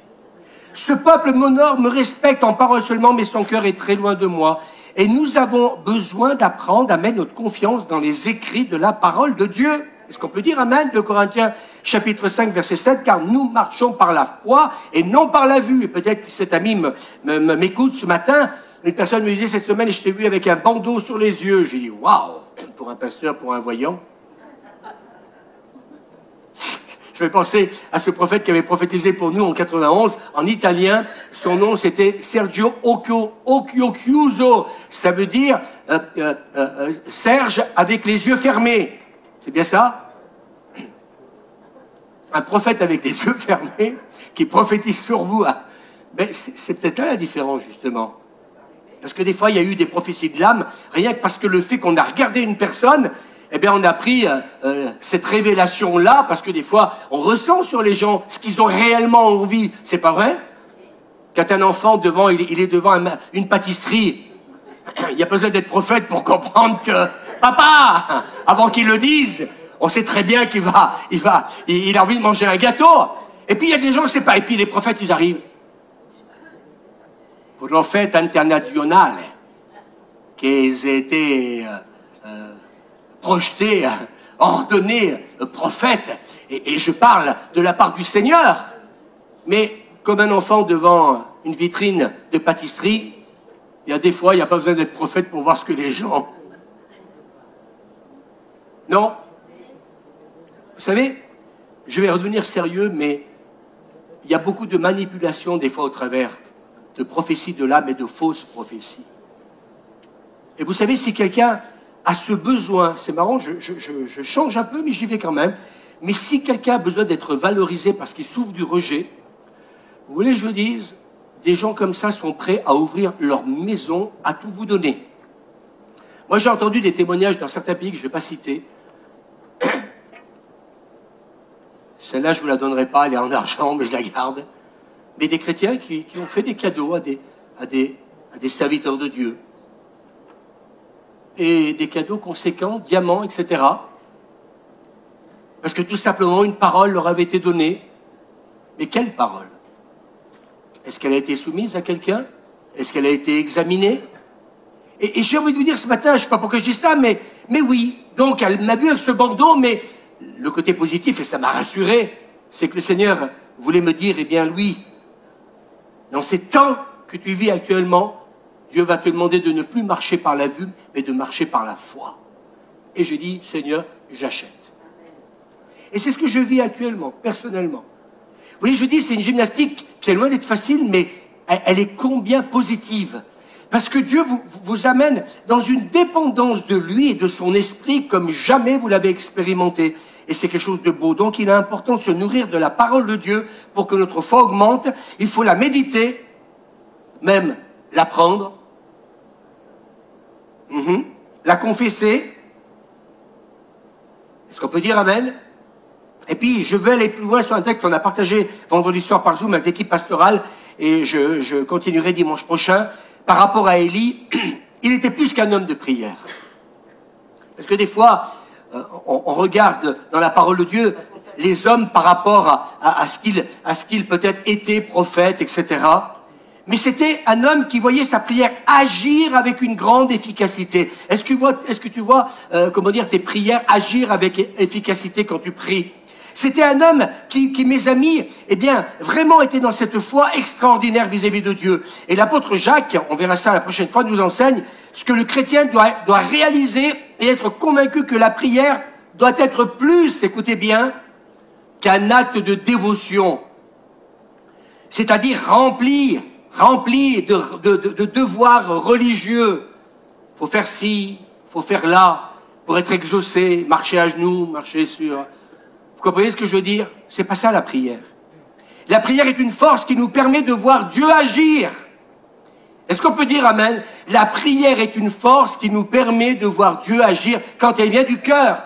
Ce peuple m'honore, me respecte en parole seulement, mais son cœur est très loin de moi. Et nous avons besoin d'apprendre à mettre notre confiance dans les écrits de la parole de Dieu. Est-ce qu'on peut dire Amen? De Corinthiens chapitre 5, verset 7, car nous marchons par la foi et non par la vue. Et peut-être que cet ami m'écoute ce matin. Une personne me disait cette semaine, je t'ai vu avec un bandeau sur les yeux. J'ai dit, waouh, pour un pasteur, pour un voyant. Je vais penser à ce prophète qui avait prophétisé pour nous en 91, en italien. Son nom, c'était Sergio Occhiuso. Ça veut dire Serge avec les yeux fermés. C'est bien ça? Un prophète avec les yeux fermés qui prophétise sur vous. Ben, c'est peut-être là la différence, justement. Parce que des fois, il y a eu des prophéties de l'âme, rien que parce que le fait qu'on a regardé une personne, eh bien, on a pris cette révélation-là, parce que des fois, on ressent sur les gens ce qu'ils ont réellement envie. C'est pas vrai? Quand un enfant, il est devant une pâtisserie, il n'y a pas besoin d'être prophète pour comprendre que, papa, avant qu'il le dise, on sait très bien qu'il il a envie de manger un gâteau. Et puis, il y a des gens, je ne sais pas, et puis les prophètes, ils arrivent. Pour la fête internationale, qu'ils étaient projetés, ordonnés, prophètes, et je parle de la part du Seigneur, mais comme un enfant devant une vitrine de pâtisserie, il y a des fois, il n'y a pas besoin d'être prophète pour voir ce que les gens... Non. Vous savez, je vais redevenir sérieux, mais il y a beaucoup de manipulation des fois au travers de prophéties de l'âme et de fausses prophéties. Et vous savez, si quelqu'un a ce besoin, c'est marrant, je change un peu, mais j'y vais quand même, mais si quelqu'un a besoin d'être valorisé parce qu'il souffre du rejet, vous voulez que je vous dise, des gens comme ça sont prêts à ouvrir leur maison, à tout vous donner. Moi, j'ai entendu des témoignages dans certains pays que je ne vais pas citer. Celle-là, je ne vous la donnerai pas, elle est en argent, mais je la garde. Mais des chrétiens qui ont fait des cadeaux à des serviteurs de Dieu. Et des cadeaux conséquents, diamants, etc. Parce que tout simplement, une parole leur avait été donnée. Mais quelle parole? Est-ce qu'elle a été soumise à quelqu'un? Est-ce qu'elle a été examinée? Et j'ai envie de vous dire ce matin, je ne sais pas pourquoi je dis ça, mais oui. Donc, elle m'a vu avec ce bandeau, mais le côté positif, et ça m'a rassuré, c'est que le Seigneur voulait me dire, eh bien, Louis, dans ces temps que tu vis actuellement, Dieu va te demander de ne plus marcher par la vue, mais de marcher par la foi. Et j'ai dit, Seigneur, j'achète. Et c'est ce que je vis actuellement, personnellement. Vous voyez, je dis, c'est une gymnastique qui est loin d'être facile, mais elle est combien positive. Parce que Dieu vous amène dans une dépendance de lui et de son esprit comme jamais vous l'avez expérimenté. Et c'est quelque chose de beau. Donc il est important de se nourrir de la parole de Dieu pour que notre foi augmente. Il faut la méditer, même l'apprendre, la confesser. Est-ce qu'on peut dire amen? Et puis je vais aller plus loin sur un texte qu'on a partagé vendredi soir par Zoom avec l'équipe pastorale et je continuerai dimanche prochain. Par rapport à Élie, il était plus qu'un homme de prière. Parce que des fois, on regarde dans la parole de Dieu les hommes par rapport à ce qu'il peut-être était, prophète, etc. Mais c'était un homme qui voyait sa prière agir avec une grande efficacité. Est-ce que tu vois, comment dire, tes prières agir avec efficacité quand tu pries? C'était un homme qui, mes amis, eh bien, vraiment était dans cette foi extraordinaire vis-à-vis de Dieu. Et l'apôtre Jacques, on verra ça la prochaine fois, nous enseigne ce que le chrétien doit réaliser et être convaincu que la prière doit être plus, écoutez bien, qu'un acte de dévotion. C'est-à-dire rempli de devoirs religieux. Faut faire ci, faut faire là, pour être exaucé, marcher à genoux, marcher sur... Vous comprenez ce que je veux dire? C'est pas ça la prière. La prière est une force qui nous permet de voir Dieu agir. Est-ce qu'on peut dire amen? La prière est une force qui nous permet de voir Dieu agir quand elle vient du cœur.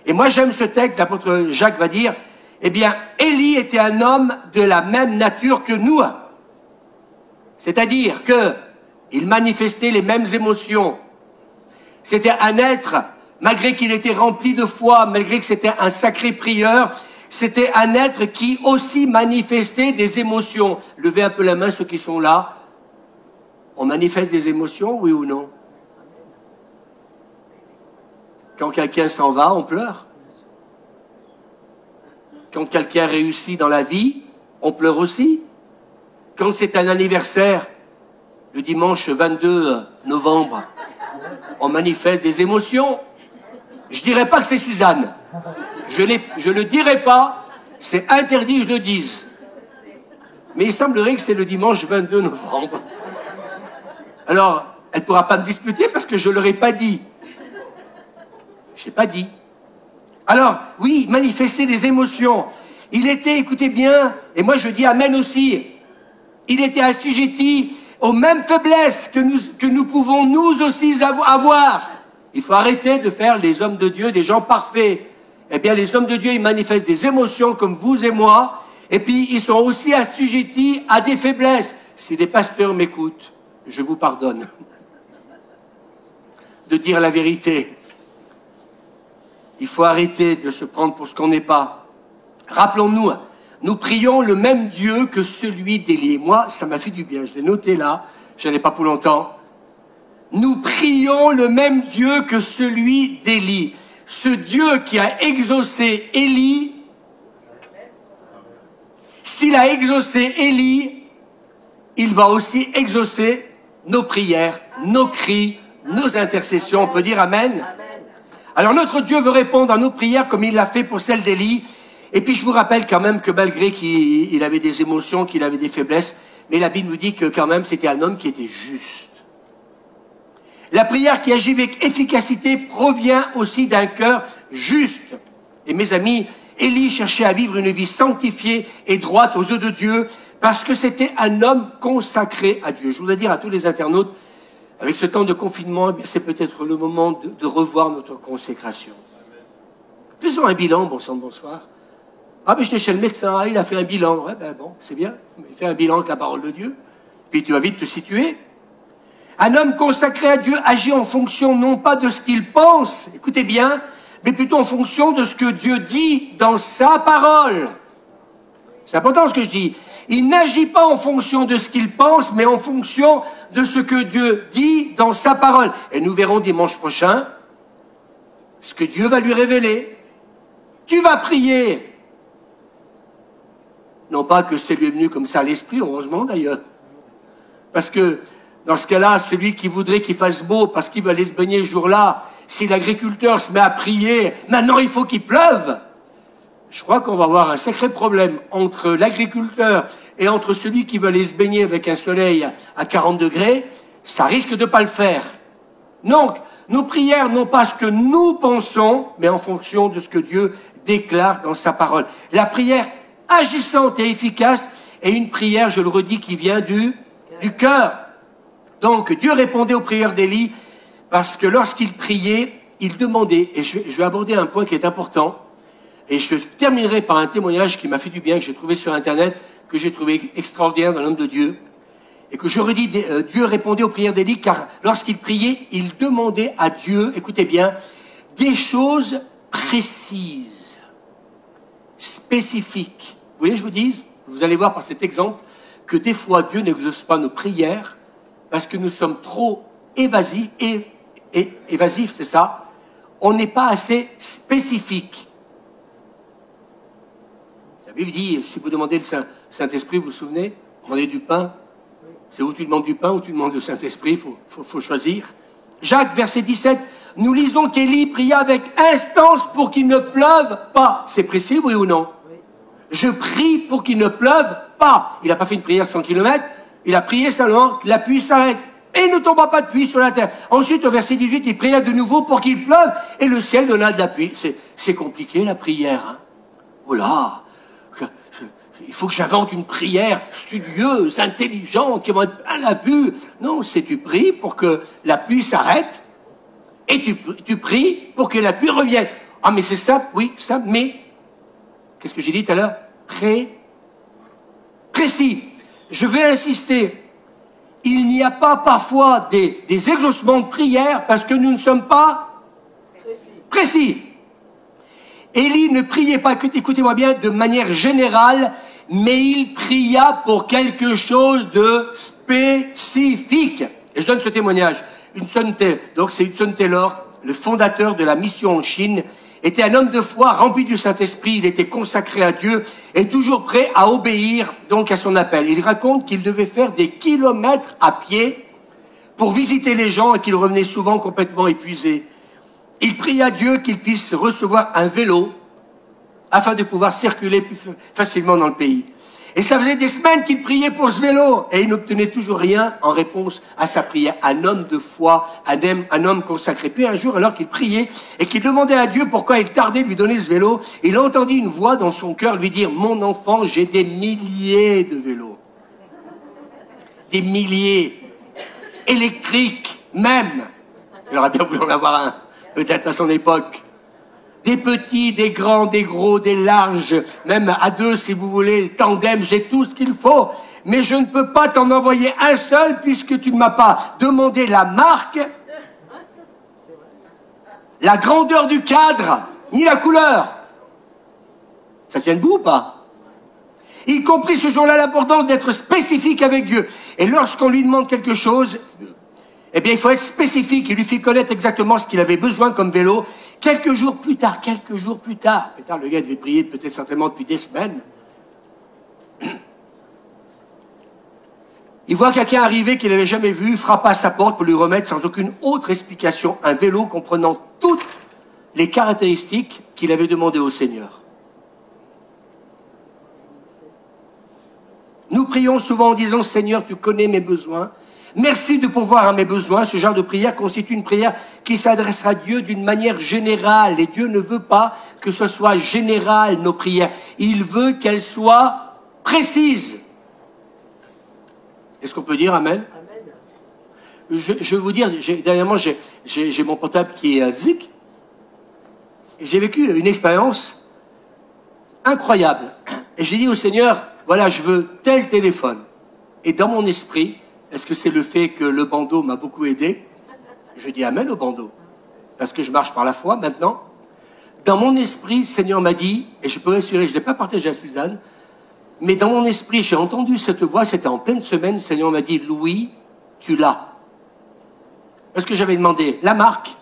Et moi j'aime ce texte, l'apôtre Jacques va dire, eh bien, Élie était un homme de la même nature que nous. C'est-à-dire que il manifestait les mêmes émotions. C'était un être... Malgré qu'il était rempli de foi, malgré que c'était un sacré prieur, c'était un être qui aussi manifestait des émotions. Levez un peu la main ceux qui sont là. On manifeste des émotions, oui ou non? Quand quelqu'un s'en va, on pleure. Quand quelqu'un réussit dans la vie, on pleure aussi. Quand c'est un anniversaire, le dimanche 22 novembre, on manifeste des émotions. Je dirais pas que c'est Suzanne. Je le dirai pas. C'est interdit que je le dise. Mais il semblerait que c'est le dimanche 22 novembre. Alors, elle pourra pas me disputer parce que je l'aurais pas dit. Je l'ai pas dit. Alors, oui, manifester des émotions. Il était, écoutez bien, et moi je dis amen aussi, il était assujetti aux mêmes faiblesses que nous pouvons nous aussi avoir. Il faut arrêter de faire les hommes de Dieu des gens parfaits. Eh bien, les hommes de Dieu, ils manifestent des émotions comme vous et moi, et puis ils sont aussi assujettis à des faiblesses. Si les pasteurs m'écoutent, je vous pardonne de dire la vérité. Il faut arrêter de se prendre pour ce qu'on n'est pas. Rappelons-nous, nous prions le même Dieu que celui d'Élie. Moi, ça m'a fait du bien, je l'ai noté là, je n'en ai pas pour longtemps. Nous prions le même Dieu que celui d'Élie. Ce Dieu qui a exaucé Élie, s'il a exaucé Élie, il va aussi exaucer nos prières, nos cris, nos intercessions. On peut dire amen. Alors notre Dieu veut répondre à nos prières comme il l'a fait pour celle d'Élie. Et puis je vous rappelle quand même que malgré qu'il avait des émotions, qu'il avait des faiblesses, mais la Bible nous dit que quand même c'était un homme qui était juste. La prière qui agit avec efficacité provient aussi d'un cœur juste. Et mes amis, Élie cherchait à vivre une vie sanctifiée et droite aux yeux de Dieu parce que c'était un homme consacré à Dieu. Je voudrais dire à tous les internautes, avec ce temps de confinement, c'est peut-être le moment de revoir notre consécration. Faisons un bilan, bon sang de bonsoir. Ah, mais j'étais chez le médecin, il a fait un bilan. Ouais, ben bon, c'est bien. Il fait un bilan avec la parole de Dieu. Puis tu vas vite te situer. Un homme consacré à Dieu agit en fonction non pas de ce qu'il pense, écoutez bien, mais plutôt en fonction de ce que Dieu dit dans sa parole. C'est important ce que je dis. Il n'agit pas en fonction de ce qu'il pense, mais en fonction de ce que Dieu dit dans sa parole. Et nous verrons dimanche prochain ce que Dieu va lui révéler. Tu vas prier. Non pas que c'est lui venu comme ça à l'esprit, heureusement d'ailleurs. Parce que dans ce cas-là, celui qui voudrait qu'il fasse beau parce qu'il veut aller se baigner ce jour-là, si l'agriculteur se met à prier, maintenant il faut qu'il pleuve. je crois qu'on va avoir un sacré problème entre l'agriculteur et entre celui qui veut aller se baigner avec un soleil à 40 degrés. Ça risque de ne pas le faire. Donc, nos prières n'ont pas ce que nous pensons, mais en fonction de ce que Dieu déclare dans sa parole. La prière agissante et efficace est une prière, je le redis, qui vient du cœur. Donc, Dieu répondait aux prières d'Élie parce que lorsqu'il priait, il demandait, et je vais aborder un point qui est important, et je terminerai par un témoignage qui m'a fait du bien, que j'ai trouvé sur Internet, que j'ai trouvé extraordinaire dans l'homme de Dieu, et que je redis, Dieu répondait aux prières d'Élie, car lorsqu'il priait, il demandait à Dieu, écoutez bien, des choses précises, spécifiques. Vous voulez que je vous dise, vous allez voir par cet exemple, que des fois Dieu n'exauce pas nos prières, parce que nous sommes trop évasifs, évasifs, c'est ça, on n'est pas assez spécifique. La Bible dit, si vous demandez le Saint-Esprit, vous vous souvenez, demandez du pain, c'est où tu demandes du pain ou tu demandes le Saint-Esprit, faut choisir. Jacques, verset 17, nous lisons qu'Élie pria avec instance pour qu'il ne pleuve pas. C'est précis, oui ou non? Je prie pour qu'il ne pleuve pas. Il n'a pas fait une prière de 100 km, il a prié seulement que la pluie s'arrête. Et il ne tomba pas de pluie sur la terre. Ensuite, au verset 18, il pria de nouveau pour qu'il pleuve et le ciel donna de la pluie. C'est compliqué la prière. Hein. Oh là, il faut que j'invente une prière studieuse, intelligente, qui va être à la vue. Non, c'est tu pries pour que la pluie s'arrête et tu pries pour que la pluie revienne. Ah, mais c'est ça, oui, ça, mais... Qu'est-ce que j'ai dit tout à l'heure? Précis. Je vais insister. Il n'y a pas parfois des exaucements de prière parce que nous ne sommes pas précis. Élie ne priait pas, écoutez-moi bien, de manière générale, mais il pria pour quelque chose de spécifique. Et je donne ce témoignage. Donc c'est Hudson Taylor, le fondateur de la mission en Chine, était un homme de foi rempli du Saint-Esprit, il était consacré à Dieu et toujours prêt à obéir donc à son appel. Il raconte qu'il devait faire des kilomètres à pied pour visiter les gens et qu'il revenait souvent complètement épuisé. Il prie à Dieu qu'il puisse recevoir un vélo afin de pouvoir circuler plus facilement dans le pays. Et ça faisait des semaines qu'il priait pour ce vélo et il n'obtenait toujours rien en réponse à sa prière. Un homme de foi, un homme consacré. Puis un jour, alors qu'il priait et qu'il demandait à Dieu pourquoi il tardait de lui donner ce vélo, il entendit une voix dans son cœur lui dire « Mon enfant, j'ai des milliers de vélos. Des milliers. Électriques, même. » Il aurait bien voulu en avoir un, peut-être à son époque. Des petits, des grands, des gros, des larges, même à deux si vous voulez, tandem, j'ai tout ce qu'il faut. Mais je ne peux pas t'en envoyer un seul puisque tu ne m'as pas demandé la marque, la grandeur du cadre, ni la couleur. Ça tient debout ou pas? Il comprit ce jour-là l'importance d'être spécifique avec Dieu. Et lorsqu'on lui demande quelque chose, eh bien il faut être spécifique. Il lui fit connaître exactement ce qu'il avait besoin comme vélo. Quelques jours plus tard, le gars devait prier peut-être certainement depuis des semaines. Il voit quelqu'un arriver qu'il n'avait jamais vu, frappa à sa porte pour lui remettre sans aucune autre explication un vélo comprenant toutes les caractéristiques qu'il avait demandées au Seigneur. Nous prions souvent en disant « Seigneur, tu connais mes besoins. Merci de pourvoir à mes besoins. » Ce genre de prière constitue une prière qui s'adressera à Dieu d'une manière générale. Et Dieu ne veut pas que ce soit général, nos prières. Il veut qu'elles soient précises. Est-ce qu'on peut dire Amen? Je vais vous dire, dernièrement, j'ai mon portable qui est Zik. Et j'ai vécu une expérience incroyable. Et j'ai dit au Seigneur, voilà, je veux tel téléphone. Et dans mon esprit, est-ce que c'est le fait que le bandeau m'a beaucoup aidé? Je dis Amen au bandeau. Parce que je marche par la foi maintenant. Dans mon esprit, le Seigneur m'a dit, et je peux assurer, je ne l'ai pas partagé à Suzanne, mais dans mon esprit, j'ai entendu cette voix, c'était en pleine semaine, le Seigneur m'a dit, Louis, tu l'as. Parce que j'avais demandé la marque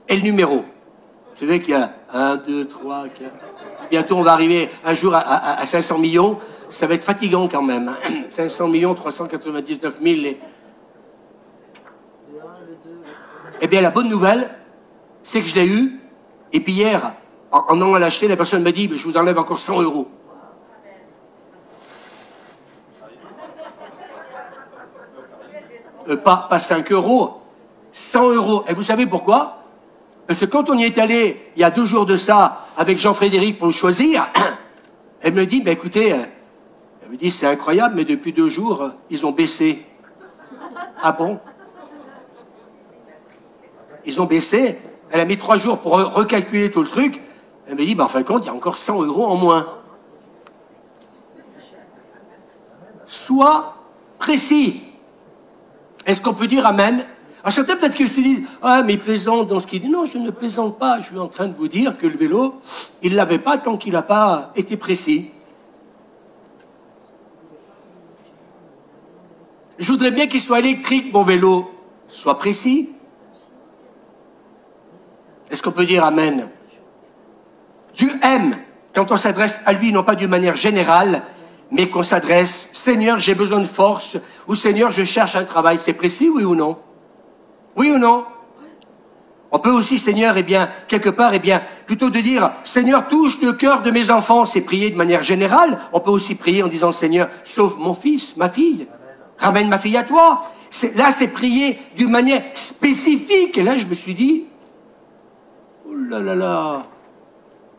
et le numéro. Vous savez qu'il y a 1, 2, 3, 4... Bientôt, on va arriver un jour à 500 millions. Ça va être fatigant quand même. 500 millions, 399 000. Eh bien, la bonne nouvelle, c'est que je l'ai eu. Et puis hier, en allant l'acheter, la personne m'a dit, je vous enlève encore 100 euros. Pas 5 euros, 100 euros. Et vous savez pourquoi? Parce que quand on y est allé, il y a 2 jours de ça, avec Jean-Frédéric pour le choisir, elle me dit, écoutez, elle me dit, c'est incroyable, mais depuis 2 jours, ils ont baissé. Ah bon? Ils ont baissé. Elle a mis 3 jours pour recalculer tout le truc. Elle me dit, en fin de compte, il y a encore 100 euros en moins. Sois précis. Est-ce qu'on peut dire amen? Alors certains peut-être qu'ils se disent, ah mais il plaisante dans ce qu'il dit. Non, je ne plaisante pas. Je suis en train de vous dire que le vélo, il ne l'avait pas tant qu'il n'a pas été précis. Je voudrais bien qu'il soit électrique, mon vélo. Sois précis. Est-ce qu'on peut dire amen? Dieu aime quand on s'adresse à lui, non pas d'une manière générale, mais qu'on s'adresse, Seigneur, j'ai besoin de force, ou Seigneur, je cherche un travail. C'est précis, oui ou non? Oui ou non? On peut aussi, Seigneur, quelque part, plutôt de dire, Seigneur, touche le cœur de mes enfants, c'est prier de manière générale. On peut aussi prier en disant, Seigneur, sauve mon fils, ma fille, ramène ma fille à toi. Là, c'est prier d'une manière spécifique. Et là, je me suis dit, oh là là là,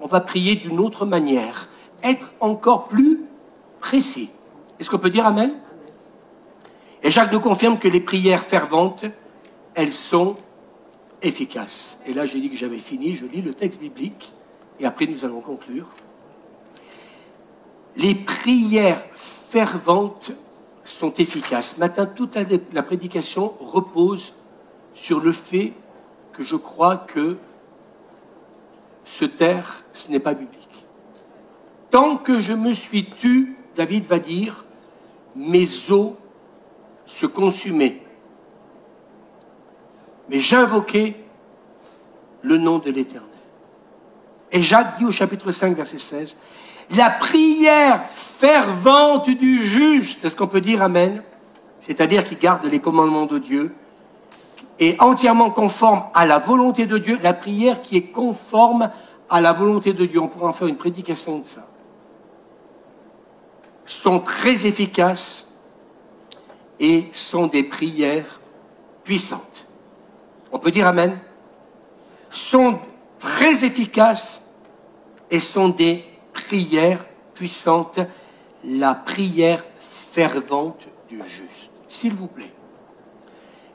on va prier d'une autre manière, être encore plus précis. Est-ce qu'on peut dire amen? Et Jacques nous confirme que les prières ferventes, elles sont efficaces. Et là, j'ai dit que j'avais fini, je lis le texte biblique, et après nous allons conclure. Les prières ferventes sont efficaces. Ce matin, toute la prédication repose sur le fait que je crois que se taire, ce n'est pas biblique. Tant que je me suis tu, David va dire, mes os se consumaient. Mais j'invoquais le nom de l'Éternel. Et Jacques dit au chapitre 5, verset 16, la prière fervente du juste, est-ce qu'on peut dire amen? C'est-à-dire qui garde les commandements de Dieu, est entièrement conforme à la volonté de Dieu, la prière qui est conforme à la volonté de Dieu. On pourra en faire une prédication de ça. Sont très efficaces et sont des prières puissantes. On peut dire amen? Sont très efficaces et sont des prières puissantes, la prière fervente du juste. S'il vous plaît,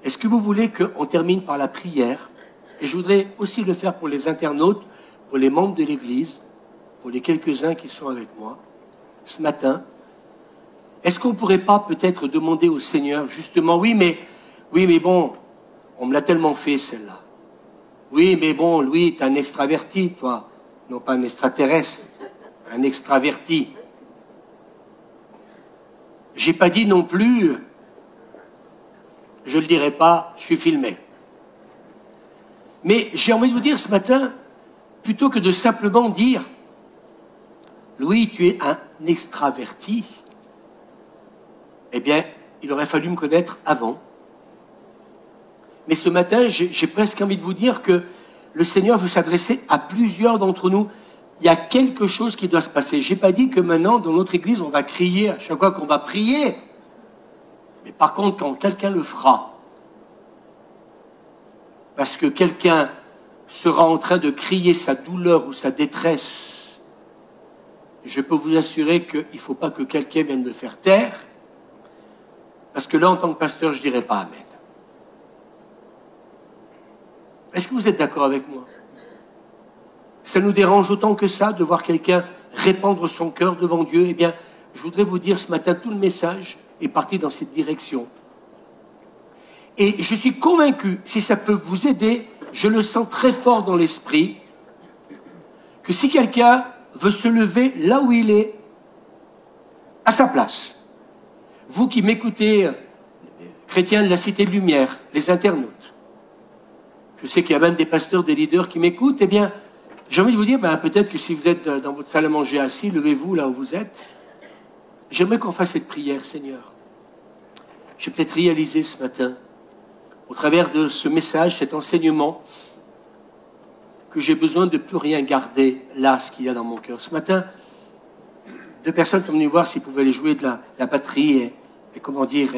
est-ce que vous voulez qu'on termine par la prière? Et je voudrais aussi le faire pour les internautes, pour les membres de l'Église, pour les quelques-uns qui sont avec moi, ce matin. Est-ce qu'on ne pourrait pas peut-être demander au Seigneur, justement, oui, mais bon, on me l'a tellement fait, celle-là. Oui, mais bon, Louis, t'es un extraverti, toi. Non pas un extraterrestre, un extraverti. J'ai pas dit non plus, je ne le dirai pas, je suis filmé. Mais j'ai envie de vous dire ce matin, plutôt que de simplement dire, Louis, tu es un extraverti, eh bien, il aurait fallu me connaître avant. Mais ce matin, j'ai presque envie de vous dire que le Seigneur veut s'adresser à plusieurs d'entre nous. Il y a quelque chose qui doit se passer. Je n'ai pas dit que maintenant, dans notre église, on va crier à chaque fois qu'on va prier. Mais par contre, quand quelqu'un le fera, parce que quelqu'un sera en train de crier sa douleur ou sa détresse, je peux vous assurer qu'il ne faut pas que quelqu'un vienne me faire taire, parce que là, en tant que pasteur, je ne dirai pas amen. Est-ce que vous êtes d'accord avec moi? Ça nous dérange autant que ça de voir quelqu'un répandre son cœur devant Dieu? Eh bien, je voudrais vous dire ce matin, tout le message est parti dans cette direction. Et je suis convaincu, si ça peut vous aider, je le sens très fort dans l'esprit, que si quelqu'un veut se lever là où il est, à sa place, vous qui m'écoutez, chrétiens de la Cité de Lumière, les internautes, je sais qu'il y a même des pasteurs, des leaders qui m'écoutent, eh bien, j'ai envie de vous dire, peut-être que si vous êtes dans votre salle à manger assis, levez-vous là où vous êtes. J'aimerais qu'on fasse cette prière, Seigneur. J'ai peut-être réalisé ce matin, au travers de ce message, cet enseignement, que j'ai besoin de plus rien garder là, ce qu'il y a dans mon cœur. Ce matin, 2 personnes sont venues voir s'ils pouvaient aller jouer de la batterie et comment dire,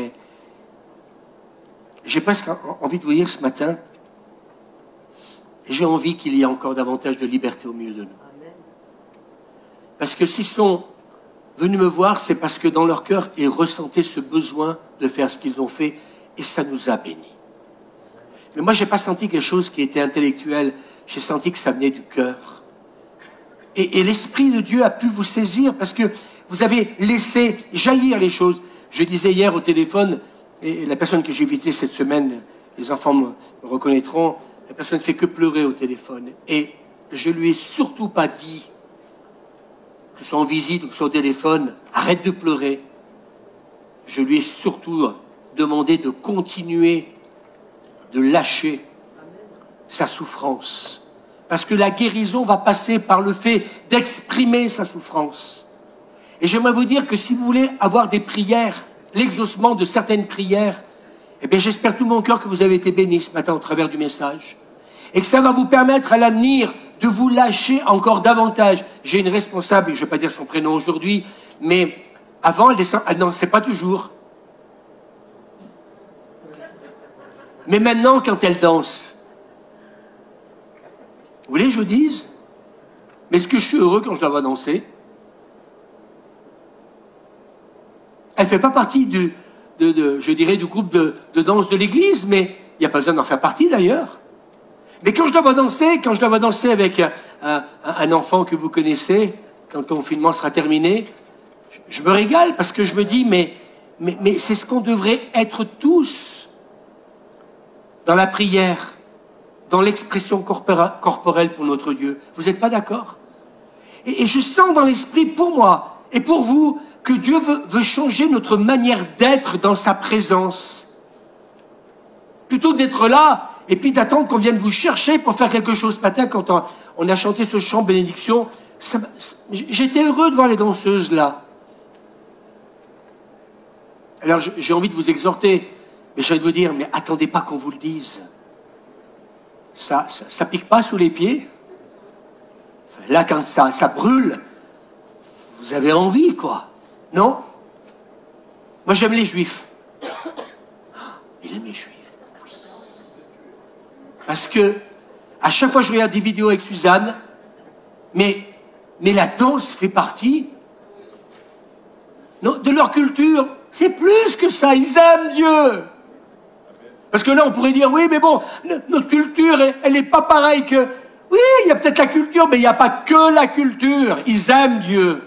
j'ai presque envie de vous dire ce matin, j'ai envie qu'il y ait encore davantage de liberté au milieu de nous. Parce que s'ils sont venus me voir, c'est parce que dans leur cœur, ils ressentaient ce besoin de faire ce qu'ils ont fait et ça nous a bénis. Mais moi, je n'ai pas senti quelque chose qui était intellectuel, j'ai senti que ça venait du cœur. Et l'Esprit de Dieu a pu vous saisir parce que vous avez laissé jaillir les choses. Je disais hier au téléphone, et la personne que j'ai invitée cette semaine, les enfants me reconnaîtront, la personne ne fait que pleurer au téléphone. Et je lui ai surtout pas dit, que ce soit en visite ou que ce soit au téléphone, arrête de pleurer. Je lui ai surtout demandé de continuer, de lâcher sa souffrance. Parce que la guérison va passer par le fait d'exprimer sa souffrance. Et j'aimerais vous dire que si vous voulez avoir des prières, l'exaucement de certaines prières, eh bien j'espère de tout mon cœur que vous avez été bénis ce matin au travers du message. Et que ça va vous permettre à l'avenir de vous lâcher encore davantage. J'ai une responsable, je ne vais pas dire son prénom aujourd'hui, mais avant, elle dansait pas toujours. Mais maintenant, quand elle danse, vous voulez que je vous dise? Mais est-ce que je suis heureux quand je la vois danser? Elle ne fait pas partie je dirais, du groupe de danse de l'église, mais il n'y a pas besoin d'en faire partie d'ailleurs. Mais quand je la vois danser avec un enfant que vous connaissez, quand le confinement sera terminé, je me régale parce que je me dis, mais c'est ce qu'on devrait être tous dans la prière, dans l'expression corporelle pour notre Dieu. Vous n'êtes pas d'accord? Et je sens dans l'esprit, pour moi et pour vous, que Dieu veut changer notre manière d'être dans sa présence. Plutôt que d'être là et puis d'attendre qu'on vienne vous chercher pour faire quelque chose. Ce matin, quand on a chanté ce chant bénédiction, j'étais heureux de voir les danseuses là. Alors j'ai envie de vous exhorter, mais j'ai envie de vous dire, mais attendez pas qu'on vous le dise. Ça pique pas sous les pieds. Enfin, là, quand ça brûle, vous avez envie, quoi. Non? Moi, j'aime les Juifs. Il aime les Juifs. Oui. Parce que, à chaque fois que je regarde des vidéos avec Suzanne, mais la danse fait partie de leur culture. C'est plus que ça. Ils aiment Dieu. Parce que là, on pourrait dire, oui, mais bon, notre culture, elle n'est pas pareille que... Oui, il y a peut-être la culture, mais il n'y a pas que la culture. Ils aiment Dieu.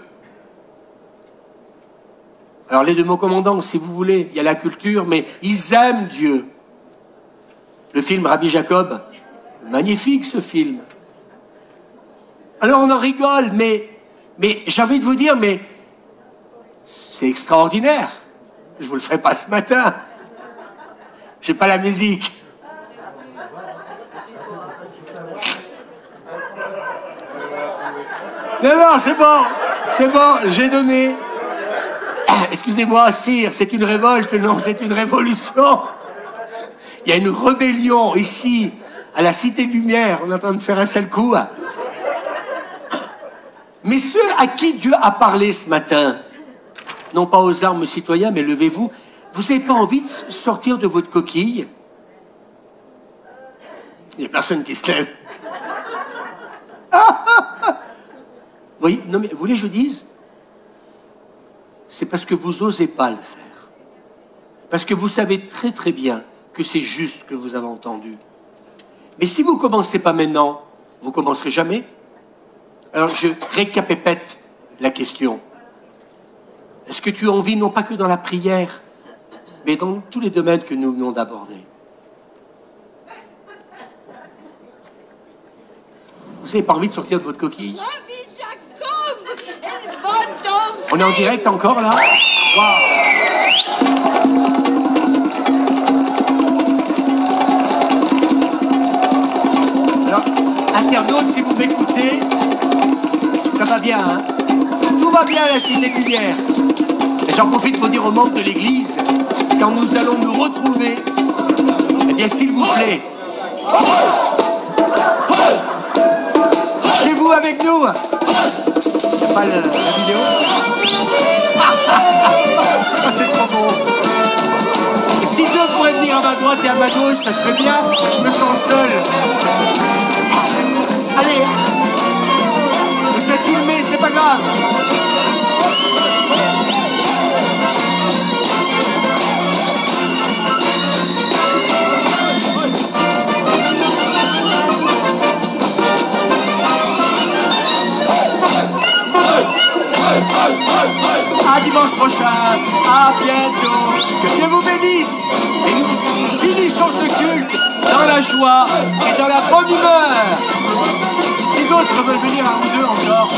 Alors les 2 mots commandants, si vous voulez, il y a la culture, mais ils aiment Dieu. Le film Rabbi Jacob, magnifique ce film. Alors on en rigole, mais j'ai envie de vous dire, mais c'est extraordinaire. Je ne vous le ferai pas ce matin. J'ai pas la musique. Non, c'est bon, j'ai donné. Excusez-moi, sire, c'est une révolte, non, c'est une révolution. Il y a une rébellion ici, à la Cité de Lumière, on est en train de faire un seul coup. Mais ceux à qui Dieu a parlé ce matin, non pas aux armes citoyens, mais levez-vous, vous n'avez pas envie de sortir de votre coquille? Il n'y a personne qui se lève. Vous voyez, non mais vous voulez que je vous dise? C'est parce que vous n'osez pas le faire. Parce que vous savez très très bien que c'est juste que vous avez entendu. Mais si vous ne commencez pas maintenant, vous ne commencerez jamais. Alors je récapépète la question. Est-ce que tu as envie, non pas que dans la prière, mais dans tous les domaines que nous venons d'aborder? Vous n'avez pas envie de sortir de votre coquille? On est en direct encore là? Wow. Alors, internautes, si vous m'écoutez, ça va bien, hein? Tout va bien à la Cité de Lumière. Et j'en profite pour dire aux membres de l'Église, quand nous allons nous retrouver, eh bien, s'il vous plaît, Chez vous avec nous. C'est pas la vidéo. Ah, c'est trop beau. Et si deux pourraient venir à ma droite et à ma gauche, ça serait bien. Je me sens seul. Allez. Vous serez filmé, c'est pas grave. À dimanche prochain, à bientôt, que Dieu vous bénisse et nous finissons ce culte dans la joie et dans la bonne humeur. Si d'autres veulent venir un ou deux encore.